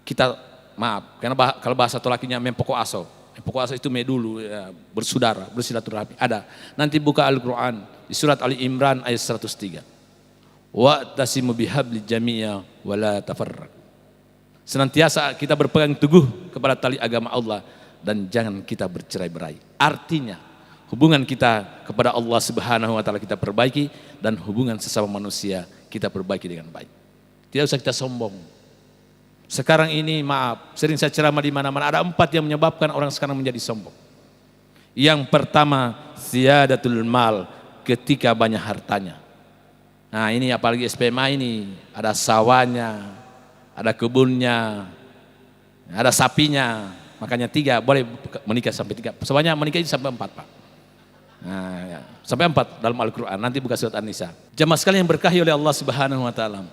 Kita maaf, karena kalau bahasa tolakinya mempoko aso. Mempoko aso itu dulu ya, bersaudara, bersilaturahmi. Ada. Nanti buka Al-Quran di surat Ali Imran ayat 103. Wa'tasimu bihabli jami'a wa la tafarraqu. Senantiasa kita berpegang teguh kepada tali agama Allah dan jangan kita bercerai-berai. Artinya hubungan kita kepada Allah Subhanahu wa taala kita perbaiki dan hubungan sesama manusia kita perbaiki dengan baik. Tidak usah kita sombong. Sekarang ini maaf, sering saya ceramah di mana-mana, ada 4 yang menyebabkan orang sekarang menjadi sombong. Yang pertama, ziyadatul mal, ketika banyak hartanya. Nah ini apalagi SPMA ini, ada sawahnya, ada kebunnya, ada sapinya, makanya 3 boleh menikah sampai 3. Semuanya menikah sampai 4 Pak. Nah, ya. Sampai 4 dalam Al-Quran, nanti buka surat An-Nisa. Jemaah sekalian yang berkahi oleh Allah Subhanahu wa taala.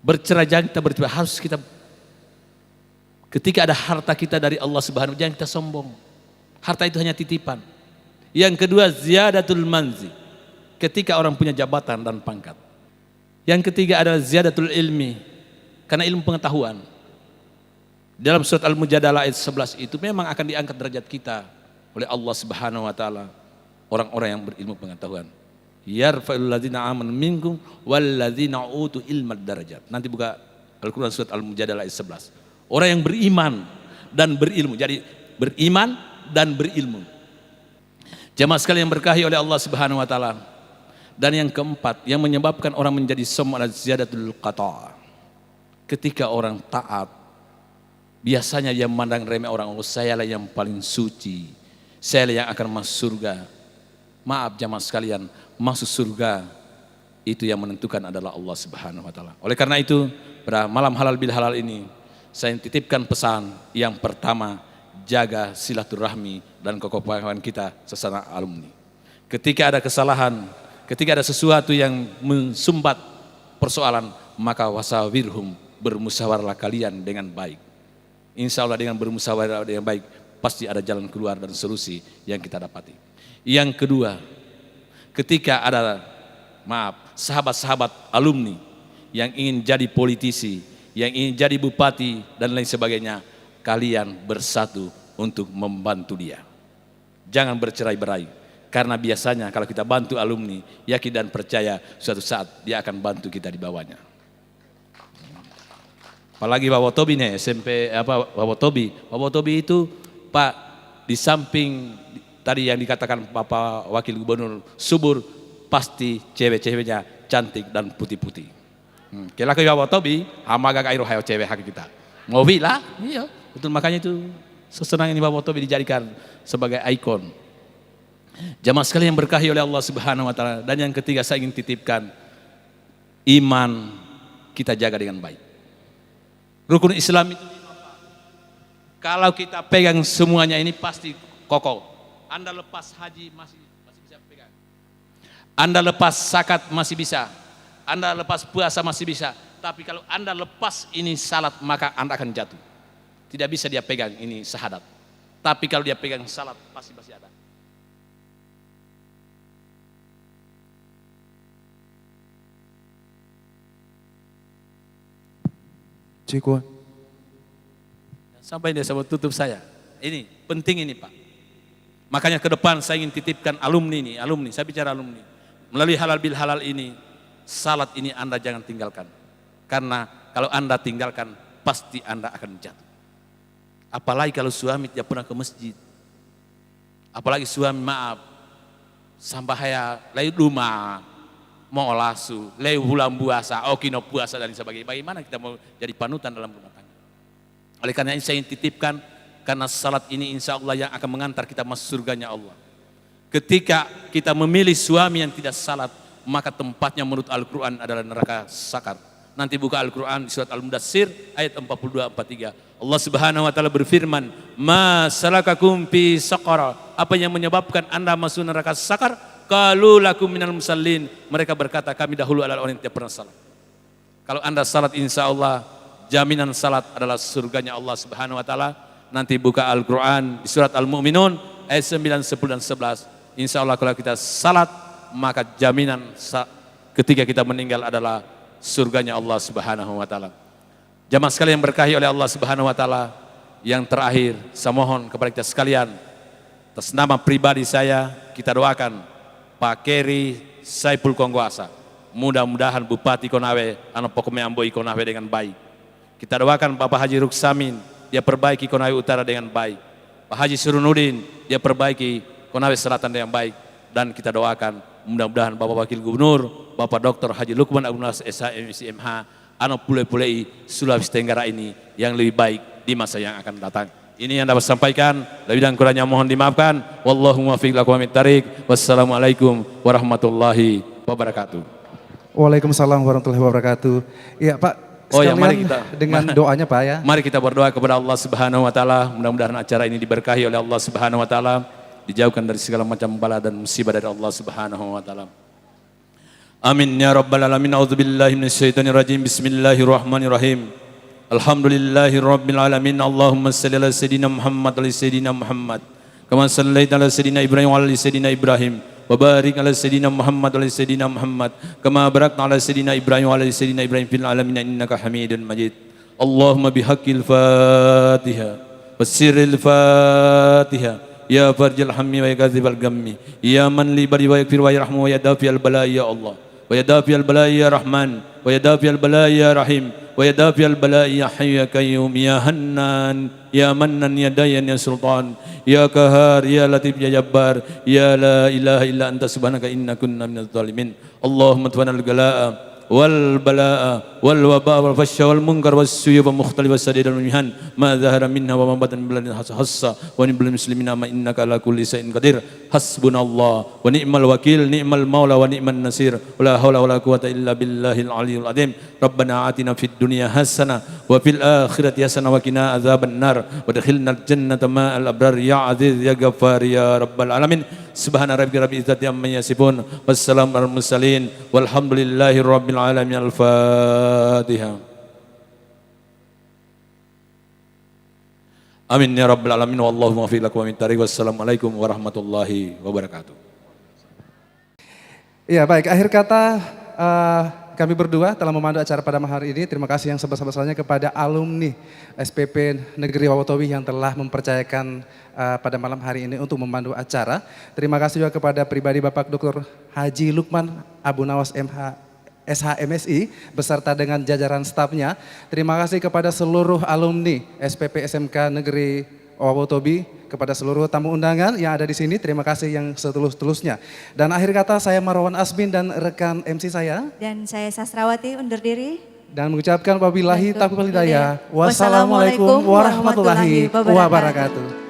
Bercerai jangan kita bercerai, harus kita ketika ada harta kita dari Allah Subhanahu wa taala jangan kita sombong. Harta itu hanya titipan. Yang kedua ziyadatul manzi, ketika orang punya jabatan dan pangkat. Yang ketiga adalah ziyadatul ilmi, karena ilmu pengetahuan. Dalam surat Al-Mujadalah ayat 11 itu memang akan diangkat derajat kita oleh Allah Subhanahu wa taala, orang-orang yang berilmu pengetahuan. Yarfa'ul ladzina amanu minkum wal ladzina utu ilma darajat. Nanti buka Al-Qur'an surat Al-Mujadalah ayat 11. Orang yang beriman dan berilmu. Jadi beriman dan berilmu. Jemaah sekalian yang berkahi oleh Allah Subhanahu wa taala. Dan yang keempat yang menyebabkan orang menjadi sombong adalah ziyadatul qata'. Ketika orang taat, biasanya dia memandang remeh orang, oh saya lah yang paling suci, saya lah yang akan masuk surga. Maaf jamaah sekalian, masuk surga itu yang menentukan adalah Allah Subhanahu wa taala. Oleh karena itu, pada malam halal bil halal ini, saya titipkan pesan yang pertama, jaga silaturahmi dan kekompakan kita sesama alumni. Ketika ada kesalahan, ketika ada sesuatu yang mensumbat persoalan, maka wasawirhum, bermusyawarahlah kalian dengan baik. Insya Allah dengan bermusyawarah dengan baik pasti ada jalan keluar dan solusi yang kita dapati. Yang kedua, ketika ada sahabat-sahabat alumni yang ingin jadi politisi, yang ingin jadi bupati dan lain sebagainya, kalian bersatu untuk membantu dia. Jangan bercerai-berai, karena biasanya kalau kita bantu alumni, yakin dan percaya suatu saat dia akan bantu kita di bawahnya. Apalagi Bapak Tobi nih, SMP Bapak Tobi itu Pak, di samping tadi yang dikatakan Bapak Wakil Gubernur subur, pasti cewek-ceweknya cantik dan putih-putih. Kira ke Bapak Tobi, hamaga kairu hayo cewek hak kita. Ngopi lah, iya. Betul, makanya itu sesenang ini Bapak Tobi dijadikan sebagai ikon. Jamaah sekalian yang berkahi oleh Allah Subhanahu wa taala. Dan yang ketiga saya ingin titipkan, iman kita jaga dengan baik. Rukun Islam itu 5. Kalau kita pegang semuanya ini pasti kokoh. Anda lepas haji masih bisa pegang. Anda lepas zakat masih bisa. Anda lepas puasa masih bisa. Tapi kalau Anda lepas ini salat, maka Anda akan jatuh. Tidak bisa dia pegang ini syahadat. Tapi kalau dia pegang salat, pasti masih ada. Ciko. Sampai dia sebut tutup saya. Ini penting ini Pak. Makanya ke depan saya ingin titipkan alumni ini, alumni. Saya bicara alumni. Melalui halal bil halal ini, salat ini Anda jangan tinggalkan. Karena kalau Anda tinggalkan, pasti Anda akan jatuh. Apalagi kalau suami tidak pernah ke masjid. Apalagi suami maaf, sambahaya lay rumah, mau lasu, lay bulan puasa, okino puasa dan sebagainya. Bagaimana kita mau jadi panutan dalam rumah tangga? Oleh karena ini saya ingin titipkan, karena salat ini insya Allah yang akan mengantar kita masuk surganya Allah. Ketika kita memilih suami yang tidak salat, maka tempatnya menurut Al-Quran adalah neraka sakar. Nanti buka Al-Quran di surat Al-Mudassir ayat 42-43. Allah Subhanahu wa taala berfirman, "Ma salakakum fi saqara?" Apa yang menyebabkan Anda masuk neraka sakar? Qalu lakum minal musallin. Mereka berkata, kami dahulu adalah orang yang tidak pernah salat. Kalau Anda salat, insya Allah jaminan salat adalah surganya Allah Subhanahu wa taala. Nanti buka Al-Quran di surat Al-Mu'minun ayat 9, 10 dan 11. Insya Allah kalau kita salat, maka jaminan ketika kita meninggal adalah surganya Allah Subhanahu wa taala. Jamaah sekalian yang berkahi oleh Allah Subhanahu wa taala, yang terakhir saya mohon kepada kita sekalian, atas nama pribadi saya, kita doakan Pak Keri Saipul Kongguasa. Mudah-mudahan Bupati Konawe anu pokoknya amboi Konawe dengan baik. Kita doakan Bapak Haji Ruksamin, dia perbaiki Konawe Utara dengan baik. Pak Haji Surunudin, dia perbaiki Konawe Selatan dengan baik. Dan kita doakan mudah-mudahan Bapak Wakil Gubernur, Bapak Dr. Haji Lukman Abunawas SHMSI anu pulai-pulai Sulawesi Tenggara ini yang lebih baik di masa yang akan datang. Ini yang dapat sampaikan, lebih dan kurangnya mohon dimaafkan. Wallahu muwaffiq lakum amit thariq. Wassalamualaikum warahmatullahi wabarakatuh. Waalaikumsalam warahmatullahi wabarakatuh. Iya Pak, sekalian mari kita dengan doanya Pak ya. Mari kita berdoa kepada Allah Subhanahu wa taala, mudah-mudahan acara ini diberkahi oleh Allah Subhanahu wa taala, dijauhkan dari segala macam bala dan musibah dari Allah Subhanahu wa taala. Amin ya rabbal alamin. A'udzubillahi minasyaitonir rajim. Bismillahirrahmanirrahim. Alhamdulillahi rabbil alamin. Allahumma shalli ala sayidina Muhammad wa ala sayidina Muhammad. Kama shallaita ala sayidina Ibrahim wa ala sayidina Ibrahim. Wa barik ala sayidina Muhammad wa ala sayidina Muhammad. Kama barakta ala sayidina Ibrahim wa ala sayidina Ibrahim fil alamin innaka Hamidun Majid. Allahumma bihaqqil Fatiha wa sirril Fatiha. Ya farjal hammi wa yakadzibal gammi. Ya man li bari wa yakfir wa yarhamu wa yadafi al bala ya Allah. Wa yadafi al bala ya Rahman. Wa yadafi al bala ya Rahim. Wa yadafi al bala ya Hayyu ya Qayyum ya Hannan ya Mannan ya Dayan ya Sultan ya Qahar ya Latif ya Jabbar ya la ilaha illa anta subhanaka inna kunna minadh dhalimin. Allahumma tawannal galaa wal balaa wal wabaa wal fasya wal munkar was suyub wa mukhtalif was sadid al mihan ma zahara minha wa ma batan biladin hassa wa bil muslimina ma innaka ala kulli shay'in qadir. Hasbunallah wa ni'mal wakil ni'mal maula wa ni'man nasir. La haula wala quwata illa billahil aliyyil azim. Rabbana atina fid dunya hasanah wa fil akhirati hasanah wa qina adzaban nar wa adkhilnal jannata ma'al abrar ya aziz ya ghaffar ya rabbal alamin. Subhana rabbika rabbil izzati amma yasifun wassalamu alal mursalin walhamdulillahi rabbil alamin. Al-Fatihah. Amin ya rabbal alamin. Wallahu muwaffiq lakum amit thariq. Wassalamualaikum warahmatullahi wabarakatuh. Iya baik, akhir kata kami berdua telah memandu acara pada malam hari ini. Terima kasih yang sebesar-besarnya kepada alumni SPP Negeri Wawotowi yang telah mempercayakan pada malam hari ini untuk memandu acara. Terima kasih juga kepada pribadi Bapak Dr. Haji Lukman Abunawas SHMSI beserta dengan jajaran stafnya. Terima kasih kepada seluruh alumni SPP SMK Negeri Wawotobi, kepada seluruh tamu undangan yang ada di sini. Terima kasih yang setulus-tulusnya. Dan akhir kata saya Marwan Asbin dan rekan MC saya. Dan saya Sastrawati undur diri. Dan mengucapkan wabillahi taufiq wal hidayah. Wassalamualaikum warahmatullahi wabarakatuh.